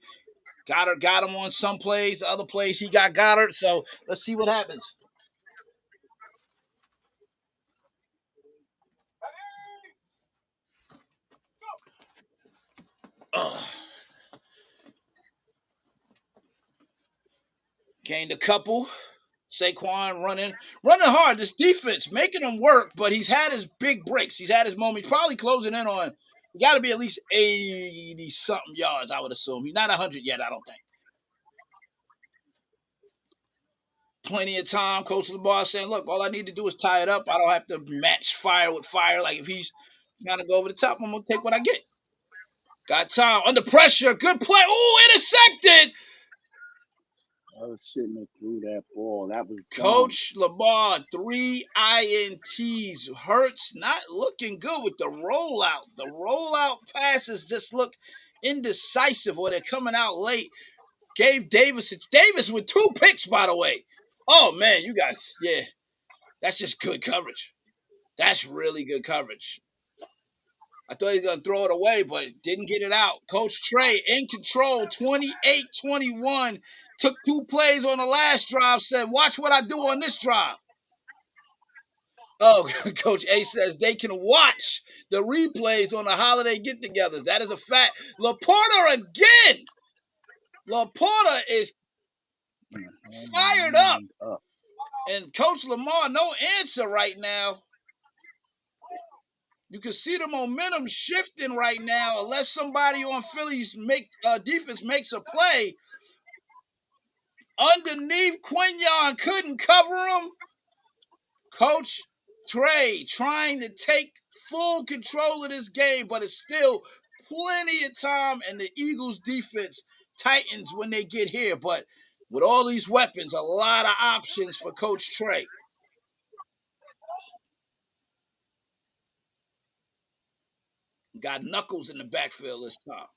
Speaker 2: Goddard got him on some plays. The other plays he got Goddard. So let's see what happens. Ugh. Gained a couple. Saquon running hard. This defense making him work, but he's had his big breaks. He's had his moment. He's probably closing in on. Got to be at least 80 something yards, I would assume. He's not 100 yet, I don't think. Plenty of time. Coach Lamar saying, "Look, all I need to do is tie it up. I don't have to match fire with fire. Like if he's trying to go over the top, I'm gonna take what I get." Got time under pressure. Good play. Ooh, intercepted.
Speaker 3: I was shitting it through that ball. That was dumb.
Speaker 2: Coach Lamar, 3 INTs. Hurts not looking good with the rollout. The rollout passes just look indecisive or they're coming out late. Gave Davis with 2 picks, by the way. Oh, man, you guys, yeah. That's just good coverage. That's really good coverage. I thought he was going to throw it away, but didn't get it out. Coach Trey in control, 28-21. Took 2 plays on the last drive, said, watch what I do on this drive. Oh, Coach A says they can watch the replays on the holiday get-togethers. That is a fact. Laporta again. Laporta is fired up. And Coach Lamar, no answer right now. You can see the momentum shifting right now unless somebody on Philly's defense makes a play. Underneath, Quinyon couldn't cover him. Coach Trey trying to take full control of this game, but it's still plenty of time, and the Eagles' defense tightens when they get here. But with all these weapons, a lot of options for Coach Trey. Got Knuckles in the backfield this time.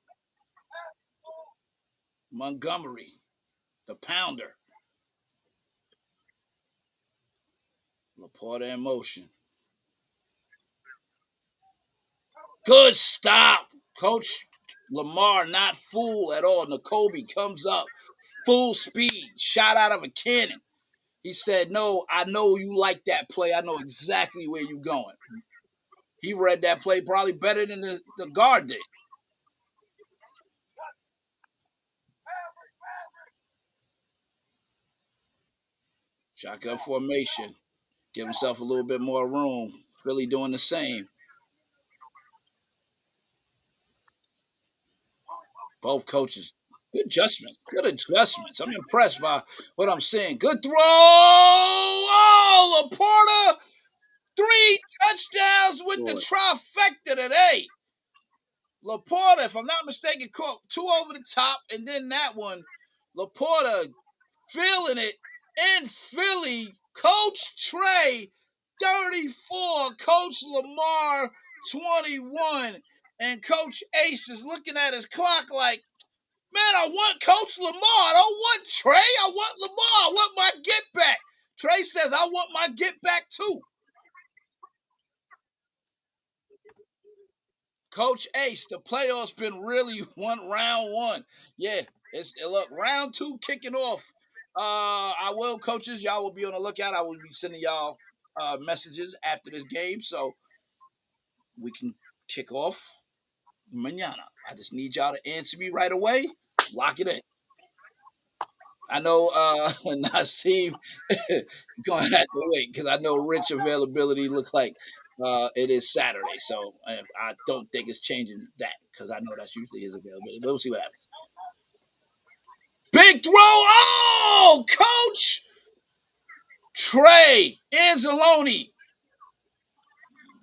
Speaker 2: Montgomery, the pounder. Laporta in motion. Good stop. Coach Lamar not fool at all. N'Kobe comes up full speed, shot out of a cannon. He said, no, I know you like that play. I know exactly where you're going. He read that play probably better than the guard did. Shotgun formation. Give himself a little bit more room. Philly doing the same. Both coaches. Good adjustments. Good adjustments. I'm impressed by what I'm seeing. Good throw. Oh, Laporta. 3 touchdowns with the trifecta today. Laporta, if I'm not mistaken, caught 2 over the top, and then that one. Laporta feeling it in Philly. Coach Trey, 34. Coach Lamar, 21. And Coach Ace is looking at his clock like, man, I want Coach Lamar. I don't want Trey. I want Lamar. I want my get back. Trey says, I want my get back too. Coach Ace, the playoffs been really round 1. Yeah, look, round 2 kicking off. I will, coaches, y'all will be on the lookout. I will be sending y'all messages after this game so we can kick off mañana. I just need y'all to answer me right away. Lock it in. I know Naseem going to have to wait because I know Rich availability looks like it is Saturday. So I don't think it's changing that because I know that's usually his availability. But we'll see what happens. Big throw. Oh, Coach Trey Anzalone.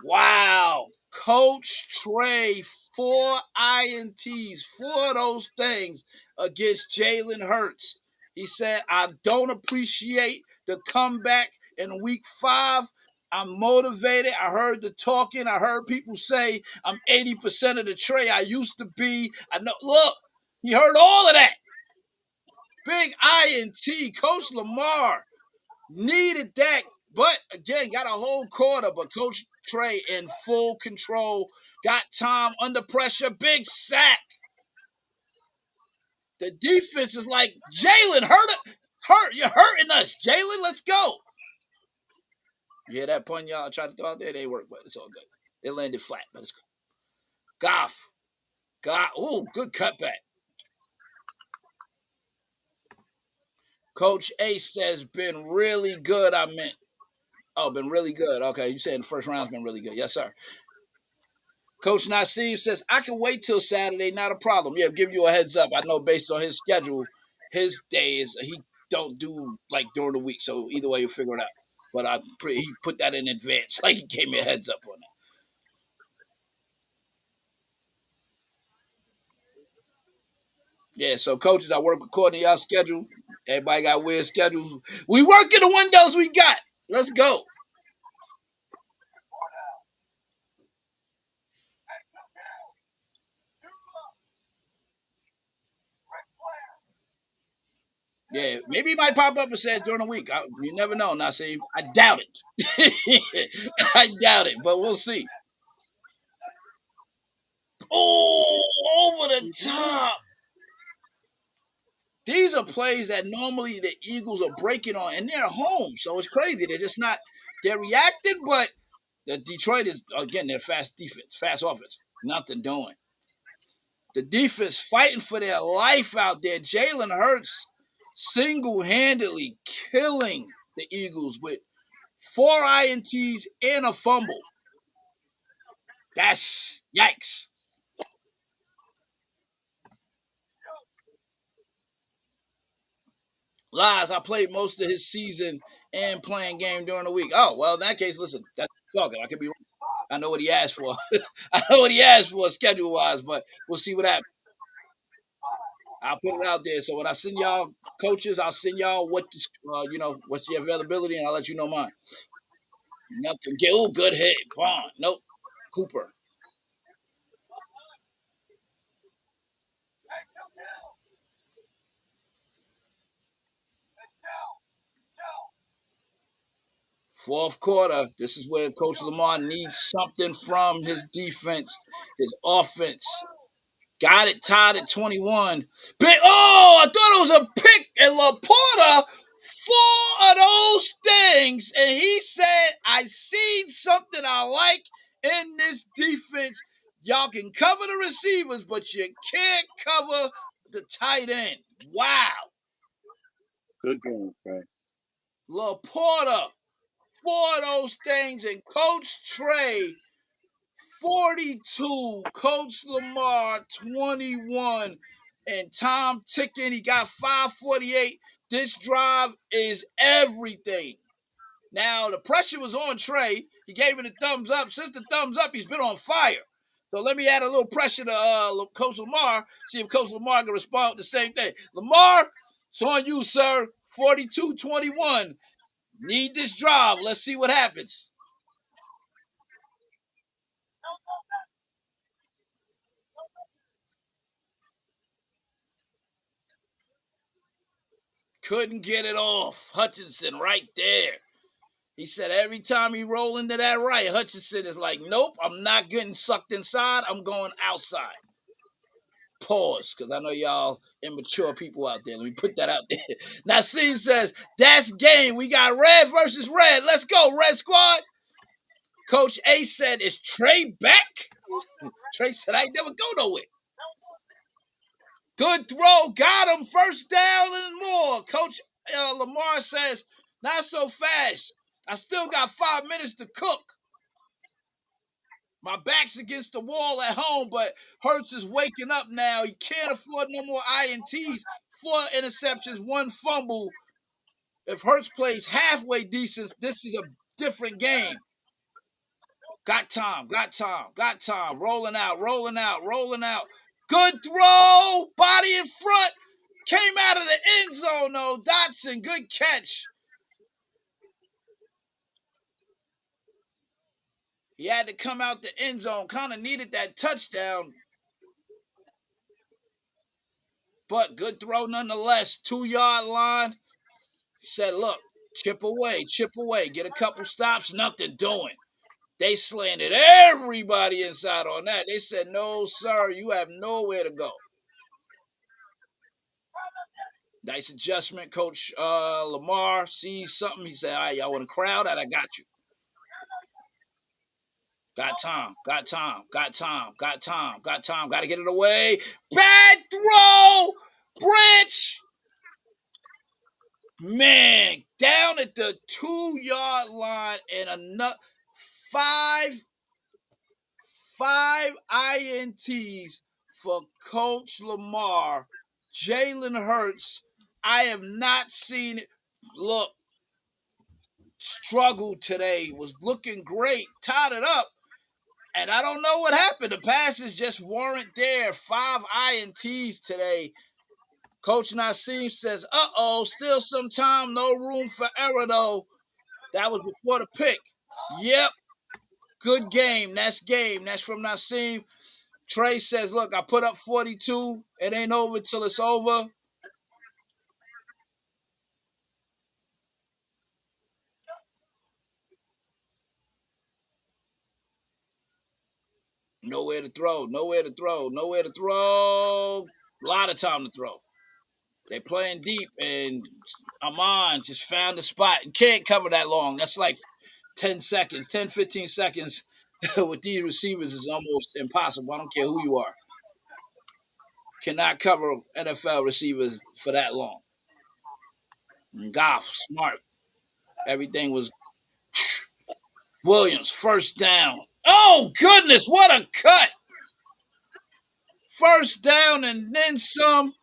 Speaker 2: Wow. Coach Trey, 4 INTs, 4 of those things against Jalen Hurts. He said, I don't appreciate the comeback in week 5. I'm motivated. I heard the talking. I heard people say I'm 80% of the Trey I used to be. I know. Look, he heard all of that. Big INT. Coach Lamar needed that. But again, got a whole quarter. But Coach Trey in full control. Got time under pressure. Big sack. The defense is like, Jalen, hurt. You're hurting us, Jalen. Let's go. You hear that pun y'all tried to throw out there? They work, but it's all good. It landed flat, but it's good. Goff. Ooh, good cutback. Coach Ace says, been really good, I meant. Oh, been really good. Okay, you said the first round's been really good. Yes, sir. Coach Naseem says, I can wait till Saturday, not a problem. Yeah, give you a heads up. I know based on his schedule, his days, he don't do like during the week. So either way, you'll figure it out. But he put that in advance. Like he gave me a heads up on that. Yeah, so coaches, I work according to y'all schedule. Everybody got weird schedules. We work in the windows we got. Let's go. Yeah, maybe he might pop up and says during the week. You never know, Naseem. I doubt it. I doubt it, but we'll see. Oh, over the
Speaker 3: He did.
Speaker 2: top. These are plays that normally the Eagles are breaking on, and they're home, so it's crazy. They're just not. They're reacting, but the Detroit is again. They're fast defense, fast offense. Nothing doing. The defense fighting for their life out there. Jalen Hurts single-handedly killing the Eagles with 4 INTs and a fumble. That's yikes. Lies, I played most of his season and playing game during the week. Oh, well, in that case, listen, that's talking. I could be wrong. I know what he asked for. I know what he asked for schedule wise, but we'll see what happens. I'll put it out there. So when I send y'all coaches, I'll send y'all what's your availability, and I'll let you know mine. Nothing. Get good hit. Bond. Nope. Cooper. Fourth quarter. This is where Coach Lamar needs something from his defense, his offense. Got it tied at 21. Oh, I thought it was a pick, and Laporta, 4 of those things. And he said, I seen something I like in this defense. Y'all can cover the receivers, but you can't cover the tight end. Wow.
Speaker 3: Good game, Frank.
Speaker 2: Laporta, 4 of those things. And Coach Trey, 42, Coach Lamar 21, and time ticking. He got 5:48. This drive is everything. Now the pressure was on Trey. He gave it a thumbs up. Since the thumbs up, he's been on fire. So let me add a little pressure to Coach Lamar. See if Coach Lamar can respond with the same thing. Lamar, it's on you, sir. 42-21. Need this drive. Let's see what happens. Couldn't get it off. Hutchinson right there. He said every time he roll into that right, Hutchinson is like, nope, I'm not getting sucked inside. I'm going outside. Pause, because I know y'all immature people out there. Let me put that out there. Nassim says, that's game. We got red versus red. Let's go, Red Squad. Coach A said, is Trey back? Trey said, I ain't never go nowhere. Good throw. Got him. First down and more. Coach Lamar says, not so fast. I still got 5 minutes to cook. My back's against the wall at home, but Hurts is waking up now. He can't afford no more INTs. 4 interceptions, 1 fumble. If Hurts plays halfway decent, this is a different game. Got time, got time, got time. Rolling out, rolling out, rolling out. Good throw. Body in front. Came out of the end zone, though. Dotson, good catch. He had to come out the end zone. Kind of needed that touchdown. But good throw nonetheless. 2 yard line. Said, look, chip away, chip away. Get a couple stops, nothing doing. They slanted everybody inside on that. They said, no, sir, you have nowhere to go. Nice adjustment. Coach Lamar sees something. He said, all right, y'all want to crowd that? I got you. Got time, got time, got time, got time, got time. Got to get it away. Bad throw. Branch. Man, down at the 2 yard line and another five five INTs for Coach Lamar. Jalen Hurts. I have not seen it. Look, struggled today. Was looking great. Tied it up. And I don't know what happened. The passes just weren't there. 5 INTs today. Coach Nassim says, uh-oh, still some time. No room for error, though. That was before the pick. Yep. Good game. That's game. That's from Nassim. Trey says, look, I put up 42. It ain't over till it's over. Nowhere to throw. Nowhere to throw. Nowhere to throw. A lot of time to throw. They're playing deep, and Amon just found the spot. You can't cover that long. That's like 10 seconds, 10, 15 seconds with these receivers is almost impossible. I don't care who you are. Cannot cover NFL receivers for that long. And Goff, smart. Everything was Williams, first down. Oh, goodness, what a cut. First down and then some.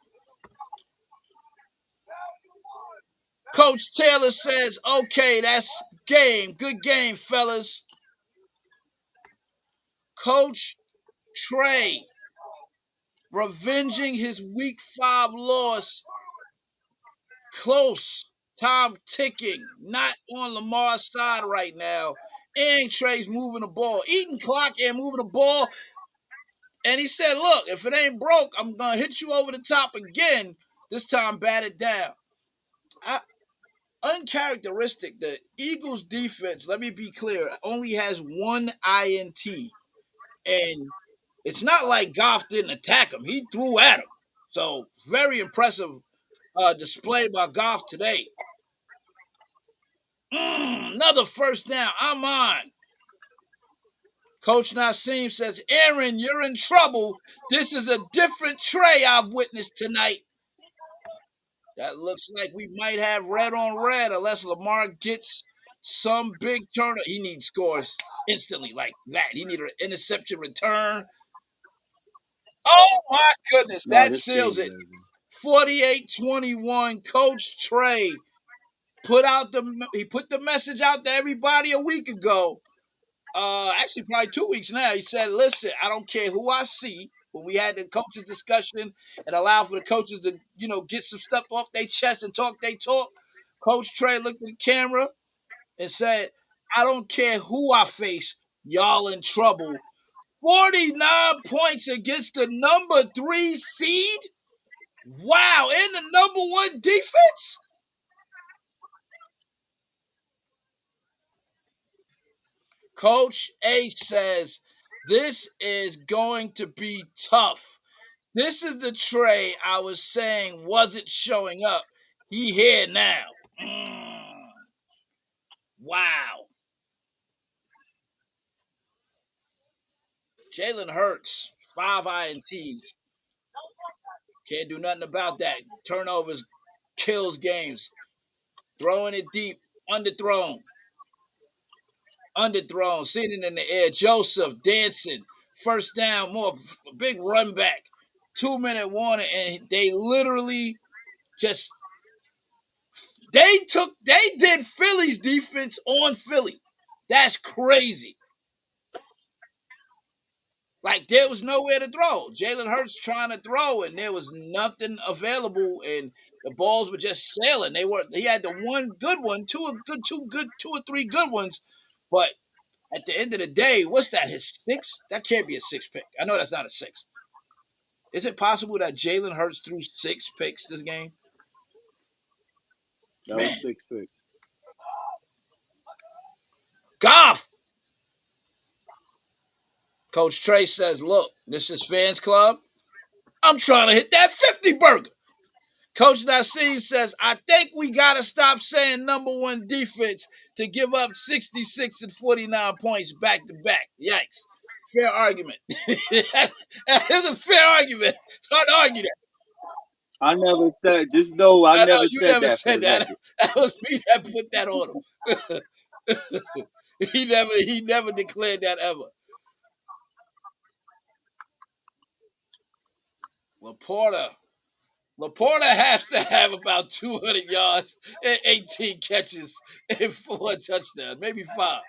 Speaker 2: Coach Taylor says, okay, that's game. Good game, fellas. Coach Trey revenging his week 5 loss. Close. Time ticking. Not on Lamar's side right now. And Trey's moving the ball. Eating clock and moving the ball. And he said, look, if it ain't broke, I'm going to hit you over the top again. This time bat it down. Uncharacteristic. The Eagles defense, let me be clear, only has one INT. And it's not like Goff didn't attack him. He threw at him. So very impressive display by Goff today. Another first down. I'm on. Coach Nassim says, Aaron, you're in trouble. This is a different Trey I've witnessed tonight. That looks like we might have red on red unless Lamar gets some big turn. He needs scores instantly like that. He needs an interception return. Oh, my goodness. That seals it. 48-21. Coach Trey put the message out to everybody a week ago. Actually, probably 2 weeks now. He said, listen, I don't care who I see. When we had the coaches discussion and allow for the coaches to, get some stuff off their chest and talk their talk, Coach Trey looked at the camera and said, I don't care who I face, y'all in trouble. 49 points against the number 3 seed? Wow, and the number 1 defense? Coach A says, this is going to be tough. This is the Trey I was saying wasn't showing up. He here now. Wow. Jalen Hurts, 5 INTs. Can't do nothing about that. Turnovers kills games. Throwing it deep, underthrown. Sitting in the air. Joseph dancing. First down, more big run back. 2-minute warning, and they literally just they did Philly's defense on Philly. That's crazy. Like there was nowhere to throw. Jalen Hurts trying to throw, and there was nothing available, and the balls were just sailing. He had the one good one, two or three good ones, but at the end of the day, what's that? His 6? That can't be a 6 pick. I know that's not a 6. Is it possible that Jalen Hurts threw 6 picks this game?
Speaker 3: That was 6 picks.
Speaker 2: Goff. Coach Trey says, look, this is Fans Club. I'm trying to hit that 50 burger. Coach Nassim says, I think we got to stop saying number 1 defense to give up 66 and 49 points back to back. Yikes. Fair argument. That is a fair argument. Don't argue that.
Speaker 3: I never said, just know I never
Speaker 2: you
Speaker 3: said
Speaker 2: never
Speaker 3: that.
Speaker 2: Said that. That was me that put that on him. He never declared that ever. Laporta has to have about 200 yards and 18 catches and 4 touchdowns, maybe 5.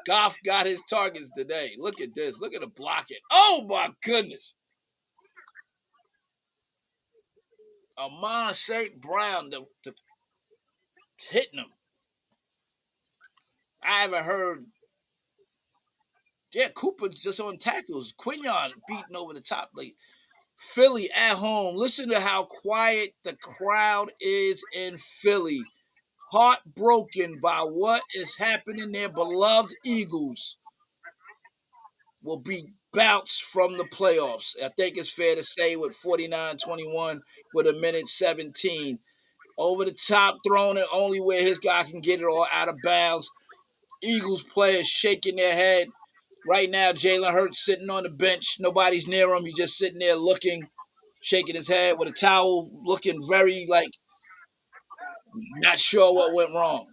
Speaker 2: Goff got his targets today. Look at this. Look at the blocking. Oh, my goodness. Amon St. Brown hitting him. I haven't heard. Yeah, Cooper's just on tackles. Quinion beating over the top. Like Philly at home. Listen to how quiet the crowd is in Philly. Heartbroken by what is happening. Their beloved Eagles will be bounce from the playoffs. I think it's fair to say with 49-21 with a minute 17. Over the top, throwing it only where his guy can get it or out of bounds. Eagles players shaking their head. Right now, Jalen Hurts sitting on the bench. Nobody's near him. He's just sitting there looking, shaking his head with a towel, looking very like not sure what went wrong.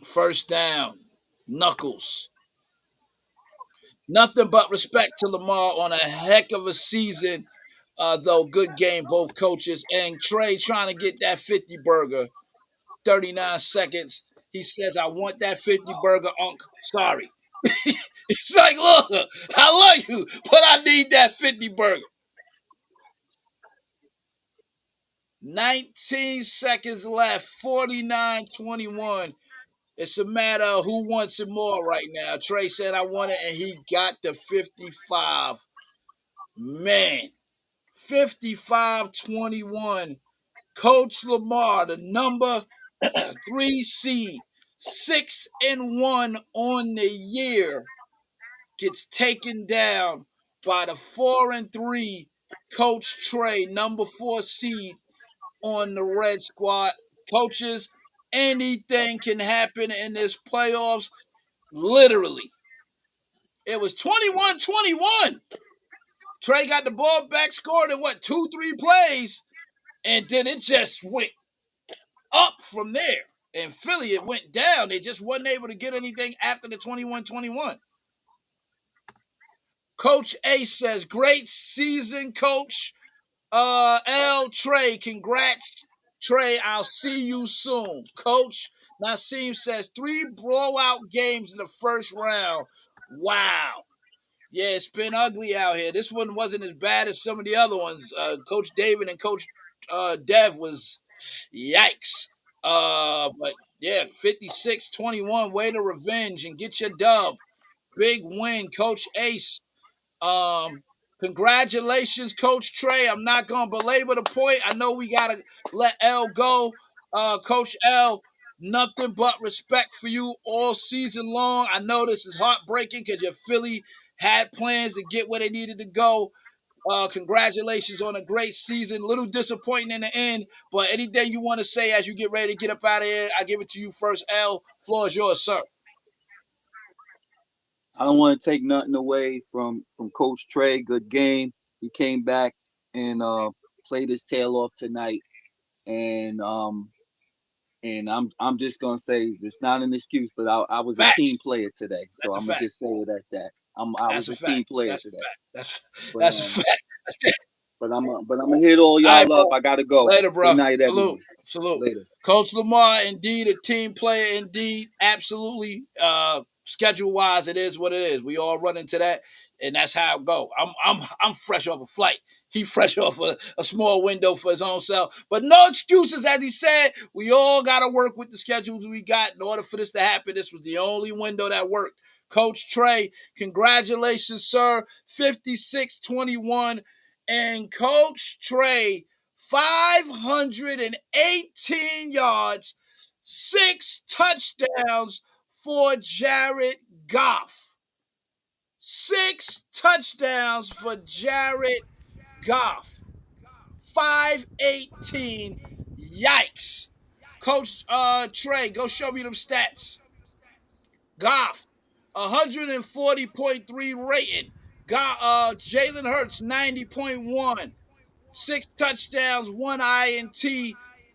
Speaker 2: First down, Knuckles. Nothing but respect to Lamar on a heck of a season. Though good game, both coaches. And Trey trying to get that 50 burger. 39 seconds. He says, I want that 50 burger, Unc. Sorry. It's like, look, I love you, but I need that 50 burger. 19 seconds left, 49-21. It's a matter of who wants it more right now. Trey said, I want it, and he got the 55. Man, 55-21. Coach Lamar, the number 3 seed, 6-1 on the year, gets taken down by the 4-3 Coach Trey, number 4 seed on the Red Squad. Coaches, anything can happen in this playoffs. Literally. It was 21-21. Trey got the ball back, scored in what, 2-3 plays, and then it just went up from there. In Philly, it went down. They just wasn't able to get anything after the 21-21. Coach A says, great season, Coach. L. Trey, congrats. Trey, I'll see you soon. Coach Nassim says, 3 blowout games in the first round. Wow. Yeah, it's been ugly out here. This one wasn't as bad as some of the other ones. Coach David and Coach Dev was yikes. But yeah, 56-21, way to revenge and get your dub. Big win, Coach Ace. Um, Congratulations, Coach Trey. I'm not gonna belabor the point. I know we gotta let L go. Coach L, nothing but respect for you all season long. I know this is heartbreaking because your Philly had plans to get where they needed to go. Congratulations on a great season. A little disappointing in the end, but anything you want to say as you get ready to get up out of here, I give it to you first. L, floor is yours, sir.
Speaker 4: I don't want to take nothing away from Coach Trey. Good game. He came back and played his tail off tonight, and I'm just gonna say it's not an excuse, but I was a team
Speaker 2: Facts.
Speaker 4: player today, so
Speaker 2: That's a
Speaker 4: I'm gonna
Speaker 2: fact.
Speaker 4: just say it at that. I
Speaker 2: That's
Speaker 4: was
Speaker 2: a
Speaker 4: a team
Speaker 2: fact.
Speaker 4: player
Speaker 2: That's a
Speaker 4: today,
Speaker 2: fact. That's
Speaker 4: but
Speaker 2: that's a fact.
Speaker 4: I'm gonna hit all
Speaker 2: All right,
Speaker 4: y'all up.
Speaker 2: bro.
Speaker 4: I gotta go.
Speaker 2: Later,
Speaker 4: Good
Speaker 2: bro.
Speaker 4: night,
Speaker 2: Salute.
Speaker 4: everyone.
Speaker 2: Salute.
Speaker 4: Later.
Speaker 2: Coach Lamar, indeed, a team player, indeed. Absolutely. Schedule wise, it is what it is. We all run into that, and that's how it go. I'm fresh off a flight. He fresh off a small window for his own self. But no excuses, as he said. We all gotta work with the schedules we got in order for this to happen. This was the only window that worked. Coach Trey, congratulations, sir. 56-21. And Coach Trey, 518 yards, 6 touchdowns for Jared Goff. 6 touchdowns for Jared Goff. 518. Yikes. Coach Trey, go show me them stats. Goff, 140.3 rating. Jalen Hurts, 90.1. 6 touchdowns, 1 INT,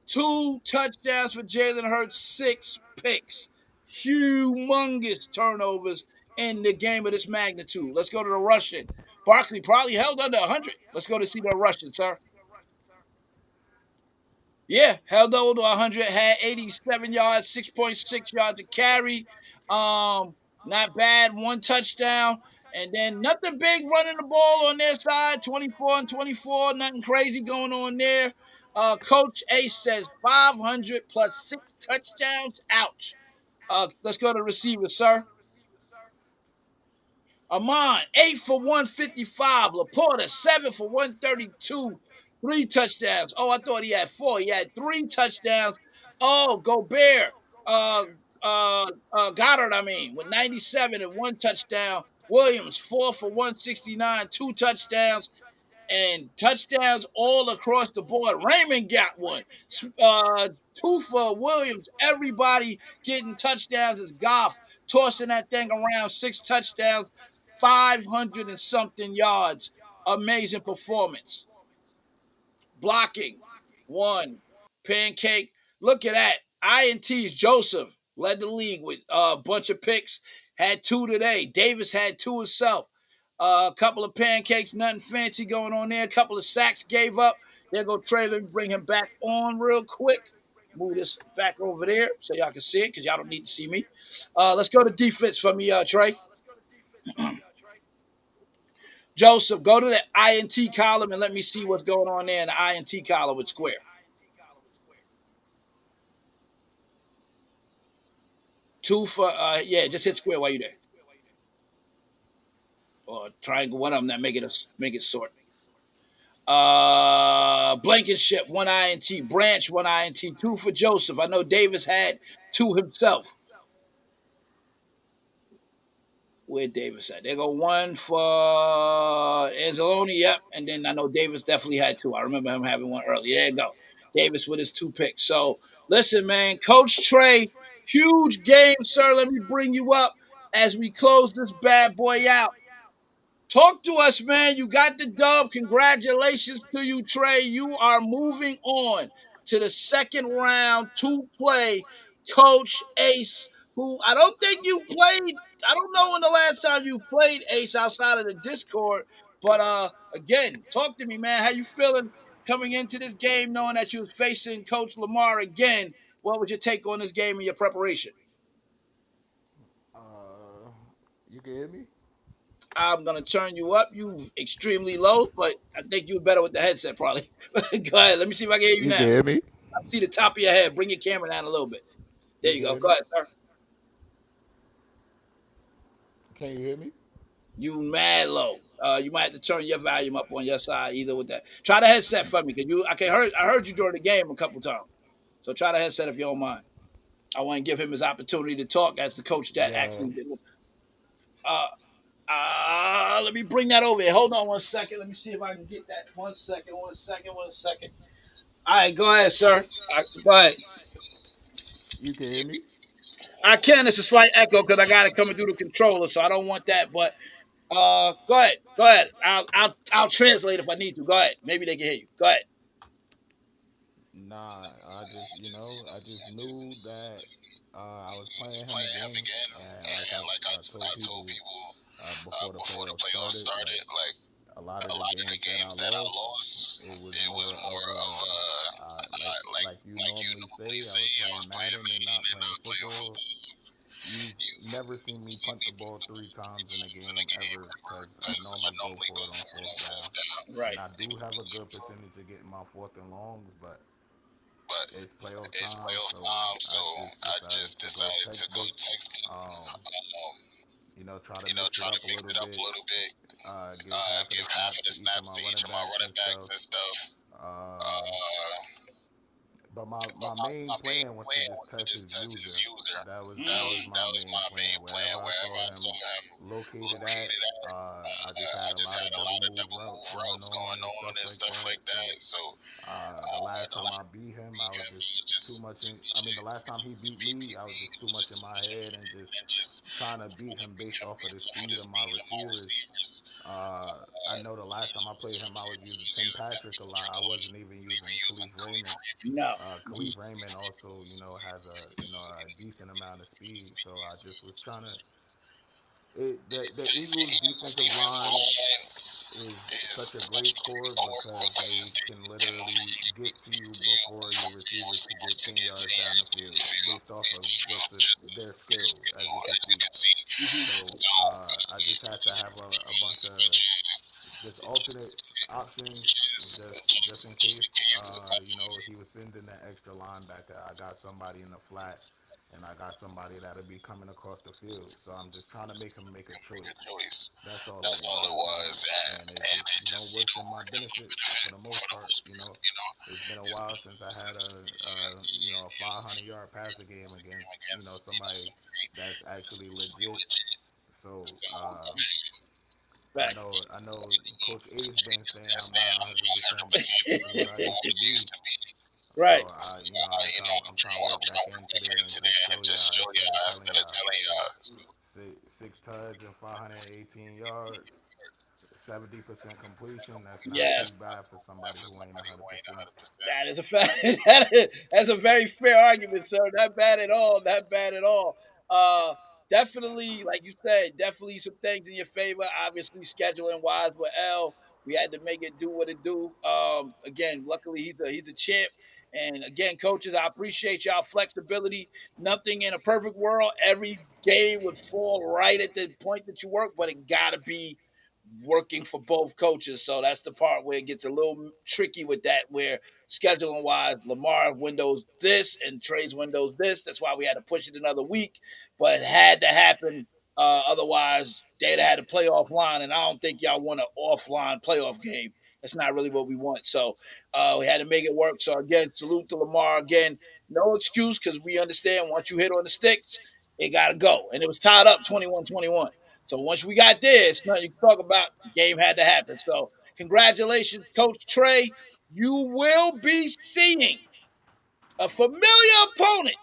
Speaker 2: 2 touchdowns for Jalen Hurts, 6 picks. Humongous turnovers in the game of this magnitude. Let's go to the rushing. Barkley probably held under 100. Let's go to see the rushing, sir. Yeah, held over 100, had 87 yards, 6.6 yards to carry. Not bad, 1 touchdown. And then nothing big running the ball on their side, 24-24, nothing crazy going on there. Coach Ace says 500 plus 6 touchdowns. Ouch. Let's go to receiver, sir. Amon, 8 for 155. Laporta, 7 for 132. 3 touchdowns. Oh, I thought he had 4. He had 3 touchdowns. Oh, Gobert. Goddard, I mean, with 97 and one touchdown. Williams, 4 for 169, two touchdowns, and touchdowns all across the board. Raymond got one. Two for Williams. Everybody getting touchdowns is Goff tossing that thing around, six touchdowns, 500 and something yards. Amazing performance. Blocking, one. Pancake. Look at that. INTs. Joseph led the league with a bunch of picks. Had two today. Davis had two himself. A couple of pancakes, nothing fancy going on there. A couple of sacks gave up. There go Trey. Let me bring him back on real quick. Move this back over there so y'all can see it because y'all don't need to see me. Let's go to defense for me, Trey. Joseph, go to the INT column and let me see what's going on there in the INT column with Square. Two for yeah, just hit Square while you're there. Or triangle, one of them that make it sort. Blankenship, one INT. Branch, one INT. Two for Joseph. I know Davis had two himself. Where Davis at? There go one for Anzalone. Yep. And then I know Davis definitely had two. I remember him having one earlier. There you go. Davis with his two picks. So listen, man, Coach Trey, huge game, sir. Let me bring you up as we close this bad boy out. Talk to us, man. You got the dub. Congratulations to you, Trey. You are moving on to the second round to play Coach Ace, who I don't think you played. I don't know when the last time you played Ace outside of the Discord. But again, talk to me, man. How you feeling coming into this game, knowing that you was facing Coach Lamar again? What was your take on this game and your preparation?
Speaker 5: Uh, you can hear me?
Speaker 2: I'm gonna turn you up. You extremely low, but I think you're better with the headset, probably. Go ahead. Let me see if I can hear you
Speaker 5: You can
Speaker 2: now.
Speaker 5: hear me?
Speaker 2: I see the top of your head. Bring your camera down a little bit. There
Speaker 5: You
Speaker 2: you
Speaker 5: can
Speaker 2: go.
Speaker 5: hear
Speaker 2: Go
Speaker 5: me?
Speaker 2: ahead, sir.
Speaker 5: Can you hear me?
Speaker 2: You mad low. You might have to turn your volume up on your side, either with that. Try the headset for me, cause I heard you during the game a couple times. So try the headset if you don't mind. I want to give him his opportunity to talk as the coach that
Speaker 5: Yeah.
Speaker 2: actually did. Uh, Let me bring that over here. Hold on 1 second. Let me see if I can get that. 1 second. 1 second. 1 second. All right, go ahead, sir. Go ahead.
Speaker 5: You can hear me?
Speaker 2: I can. It's a slight echo because I got it coming through the controller, so I don't want that. But go ahead. Go ahead. I'll translate if I need to. Go ahead. Maybe they can hear you. Go ahead.
Speaker 5: Nah, I just knew that I was playing him again, and like I told people before the playoffs started, like a lot of the games that I lost, it was more of a like you normally say, I was playing Madden and not playing football. You've never seen me punt the ball 3 times in a game ever because I normally go for it on fourth down. And
Speaker 2: Right.
Speaker 5: I do have a good percentage of getting my fourth and longs, but it's playoff time, so I just decided to go textbook. Um, try to mix it up a little bit. Give half of the snaps to each of my running backs and stuff. Uh, but my main plan was to just test his user. That was my main plan. Wherever I saw him located at, I just had a lot of double move routes going on and stuff like that. So the last time I beat him, I was just too much in. I mean, the last time he beat me, I was just too much in my head and just trying to beat him based off of the speed of my receivers. I know the last time I played him, I was using Tim Patrick a lot. I wasn't even using Khalif Raymond.
Speaker 2: No.
Speaker 5: Khalif Raymond also, has a decent amount of speed. So I just was trying to. The Eagles' defensive line is such a great core because they can literally get to you before your receivers could get 10 yards down the field based off of just their skill, as you can see. So I just had to have a bunch of just alternate options just in case he was sending that extra linebacker. I got somebody in the flat and I got somebody that'll be coming across the field. So I'm just trying to make him make a choice. That's all it was, and it just works in my benefit for the most part. It's been a while since I had a 500-yard passing game against somebody I know Coach A's been saying I'm not 100% where I used to be. So
Speaker 2: Right.
Speaker 5: I'm trying to work back into there and just show y'all instead of telling y'all six touch and 518 yards, 70% completion. That's not too
Speaker 2: Yes.
Speaker 5: bad for somebody who ain't 100%.
Speaker 2: That is a fact. That's a very fair argument, sir. Not bad at all. Not bad at all. Uh, Definitely, like you said, definitely some things in your favor. Obviously, scheduling wise with L, we had to make it do what it do. Again, luckily he's a champ. And again, coaches, I appreciate y'all flexibility. Nothing in a perfect world. Every game would fall right at the point that you work, but it gotta be working for both coaches. So that's the part where it gets a little tricky with that, where scheduling wise, Lamar windows this and Trey's windows this. That's why we had to push it another week, but it had to happen. Otherwise, they'd have had a playoff line, and I don't think y'all want an offline playoff game. That's not really what we want. So we had to make it work. So again, salute to Lamar. Again, no excuse because we understand once you hit on the sticks, it got to go. And it was tied up 21-21. So once we got there, it's nothing you can talk about. The game had to happen. So congratulations, Coach Trey. You will be seeing a familiar opponent.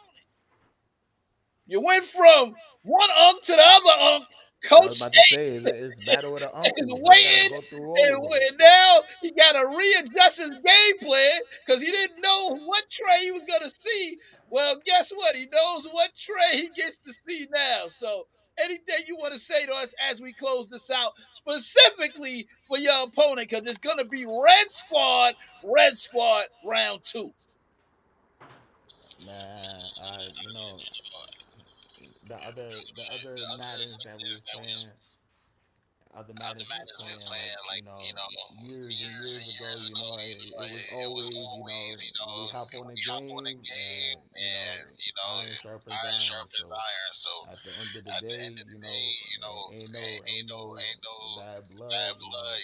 Speaker 2: You went from one unk to the other unk.
Speaker 5: I was
Speaker 2: Coach
Speaker 5: about to say it's battle of the
Speaker 2: is
Speaker 5: uncles. I gotta
Speaker 2: waiting,
Speaker 5: go through all of them.
Speaker 2: and now he got to readjust his game plan because he didn't know what Trey he was going to see. Well, guess what? He knows what Trey he gets to see now. So, anything you want to say to us as we close this out, specifically for your opponent, because it's going to be Red Squad round two.
Speaker 5: Man, the other Maddens that we was playing, other Maddens we was playing like years and years ago. It was always we hop on the game and iron sharpens iron. So at the end of the day, ain't no bad blood.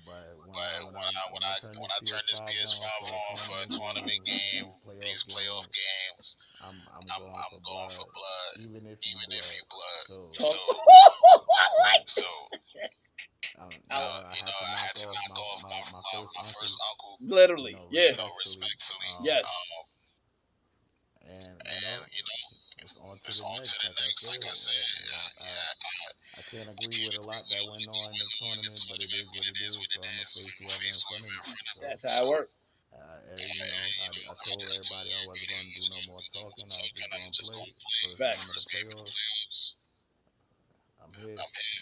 Speaker 5: But when I turn this PS5 on for a tournament game and these playoff games, I'm going for blood, even if you blood. So I had to knock off my first uncle,
Speaker 2: Literally, yeah.
Speaker 5: respectfully.
Speaker 2: Yes.
Speaker 5: And it's on to the next. Like I said, I can't agree with a lot that went on in the tournament, but it is what it is. So I'm gonna face whoever in front of me. So
Speaker 2: That's how it works.
Speaker 5: I told everybody I wasn't going to do no more talking. I was just going to play. First game
Speaker 2: Facts.
Speaker 5: of the playoffs, I'm here.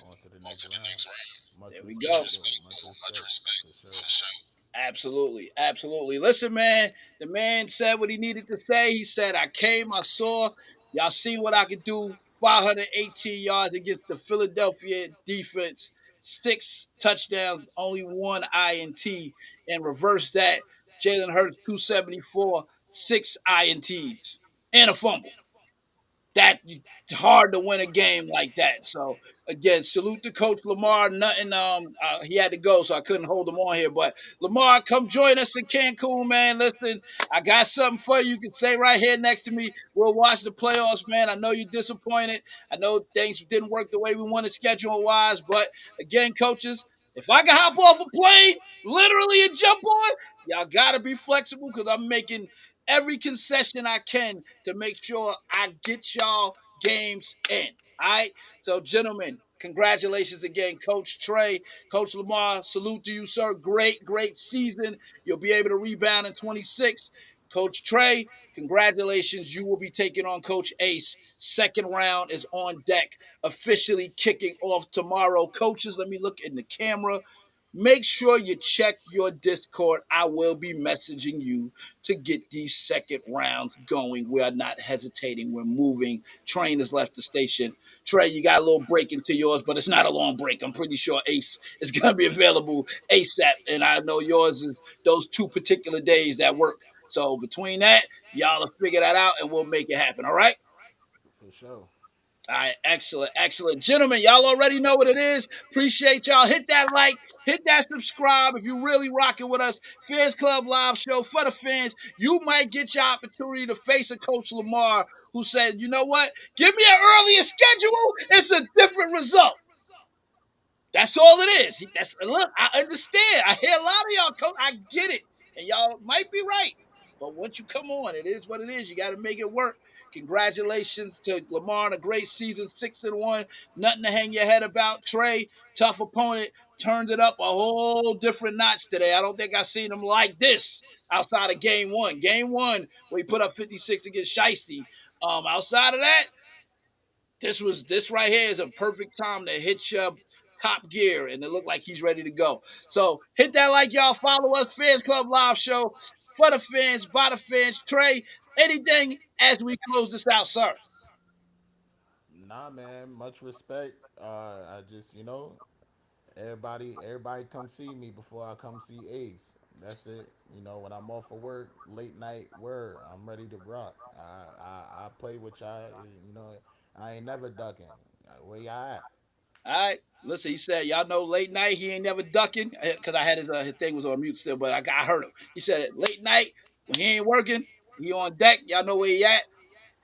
Speaker 5: On to the next round. Much
Speaker 2: There we go.
Speaker 5: respect, though. Much respect, for sure.
Speaker 2: Absolutely. Absolutely. Listen, man, the man said what he needed to say. He said, I came, I saw. Y'all see what I could do. 518 yards against the Philadelphia defense. 6 touchdowns, only one INT. And reverse that, Jalen Hurts, 274, 6 INTs, and a fumble. That hard to win a game like that. So again, salute to Coach Lamar. Nothing. He had to go, so I couldn't hold him on here. But Lamar, come join us in Cancun, man. Listen, I got something for you. You can stay right here next to me. We'll watch the playoffs, man. I know you're disappointed. I know things didn't work the way we wanted schedule wise, but again, coaches, if I can hop off a plane, literally and jump on, y'all gotta be flexible because I'm making every concession I can to make sure I get y'all games in. All right. So, gentlemen, congratulations again, Coach Trey, Coach Lamar. Salute to you, sir. Great season. You'll be able to rebound in 26. Coach Trey, congratulations. You will be taking on Coach Ace. Second round is on deck, officially kicking off tomorrow. Coaches, let me look in the camera. Make sure you check your Discord. I will be messaging you to get these second rounds going. We are not hesitating. We're moving. Train has left the station. Trey, you got a little break into yours, but it's not a long break. I'm pretty sure Ace is going to be available ASAP. And I know yours is those 2 particular days that work. So between that, y'all will figure that out and we'll make it happen. All right?
Speaker 5: For sure.
Speaker 2: All right, excellent. Gentlemen, y'all already know what it is. Appreciate y'all. Hit that like, hit that subscribe if you really rocking with us. Fans Club Live Show for the fans. You might get your opportunity to face a Coach Lamar who said, you know what? Give me an earlier schedule. It's a different result. That's all it is. Look, I understand. I hear a lot of y'all, coach. I get it. And y'all might be right. But once you come on, it is what it is. You got to make it work. Congratulations to Lamar on a great season, 6-1. Nothing to hang your head about. Trey, tough opponent, turned it up a whole different notch today. I don't think I've seen him like this outside of game one. Game one, where he put up 56 against Shiesty. Outside of that, this right here is a perfect time to hit your top gear, and it looked like he's ready to go. So hit that like, y'all. Follow us, Fans Club Live Show, for the fans, by the fans. Trey, anything as we close this out, sir?
Speaker 5: Nah, man. Much respect. I just, everybody come see me before I come see Ace. That's it. When I'm off of work, late night, word, I'm ready to rock. I play with y'all. I ain't never ducking. Where y'all at?
Speaker 2: All right. Listen, he said, y'all know late night, he ain't never ducking, because I had his thing was on mute still, but I heard him. He said, late night, when he ain't working, he on deck. Y'all know where he at.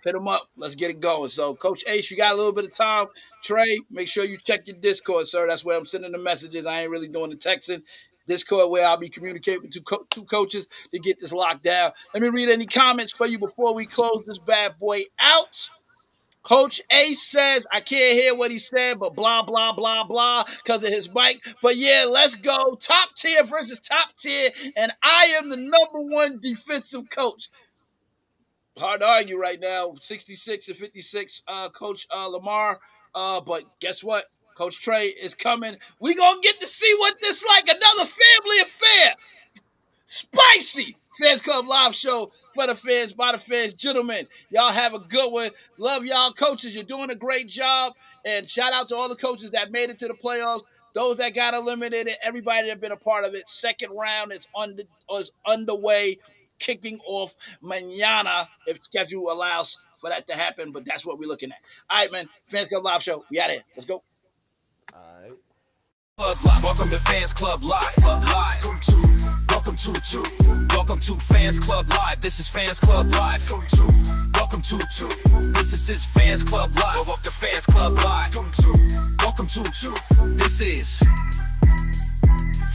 Speaker 2: Hit him up. Let's get it going. So, Coach Ace, you got a little bit of time. Trey, make sure you check your Discord, sir. That's where I'm sending the messages. I ain't really doing the texting. Discord, where I'll be communicating with two coaches to get this locked down. Let me read any comments for you before we close this bad boy out. Coach Ace says, I can't hear what he said, but blah, blah, blah, blah, because of his mic. But yeah, let's go. Top tier versus top tier, and I am the #1 defensive coach. Hard to argue right now, 66-56, Coach Lamar. But guess what? Coach Trey is coming. We going to get to see what this like, another family affair. Spicy Fans Club Live Show, for the fans, by the fans. Gentlemen, y'all have a good one. Love y'all, coaches. You're doing a great job. And shout out to all the coaches that made it to the playoffs, those that got eliminated, everybody that been a part of it. Second round is underway, kicking off mañana, if schedule allows for that to happen. But that's what we're looking at. All right, man. Fans Club Live Show. We out of here. Let's go.
Speaker 5: All right.
Speaker 1: Club Live. Welcome to Fans Club Live. Welcome to Fans Club Live. This is Fans Club Live. Welcome to this is Fans Club Live. Welcome to Fans Club Live. Welcome to this is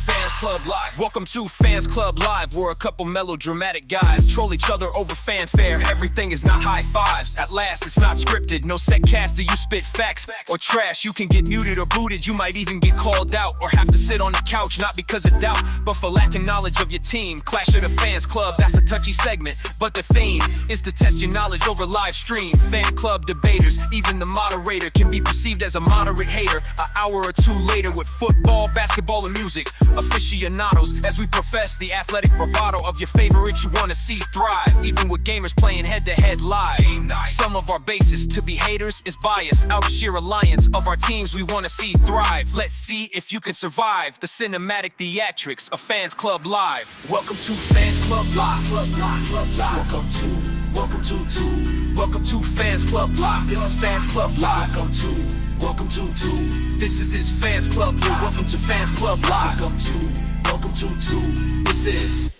Speaker 1: Fans Club Live. Welcome to Fans Club Live. We're a couple melodramatic guys, troll each other over fanfare. Everything is not high fives. At last, it's not scripted. No set cast. Do you spit facts or trash? You can get muted or booted. You might even get called out or have to sit on the couch, not because of doubt, but for lacking knowledge of your team. Clash of the Fans Club, that's a touchy segment, but the theme is to test your knowledge over live stream. Fan club debaters, even the moderator can be perceived as a moderate hater. An hour or two later with football, basketball, and music, aficionados, as we profess the athletic bravado of your favorite you want to see thrive, even with gamers playing head-to-head live. Some of our basis to be haters is bias, out of sheer alliance of our teams we want to see thrive. Let's see if you can survive the cinematic theatrics of Fans Club Live. Welcome to Fans Club Live. Welcome to Fans Club Live. This is Fans Club Live. Welcome to this is Fans Club Live. Welcome to Fans Club Live. Welcome to this is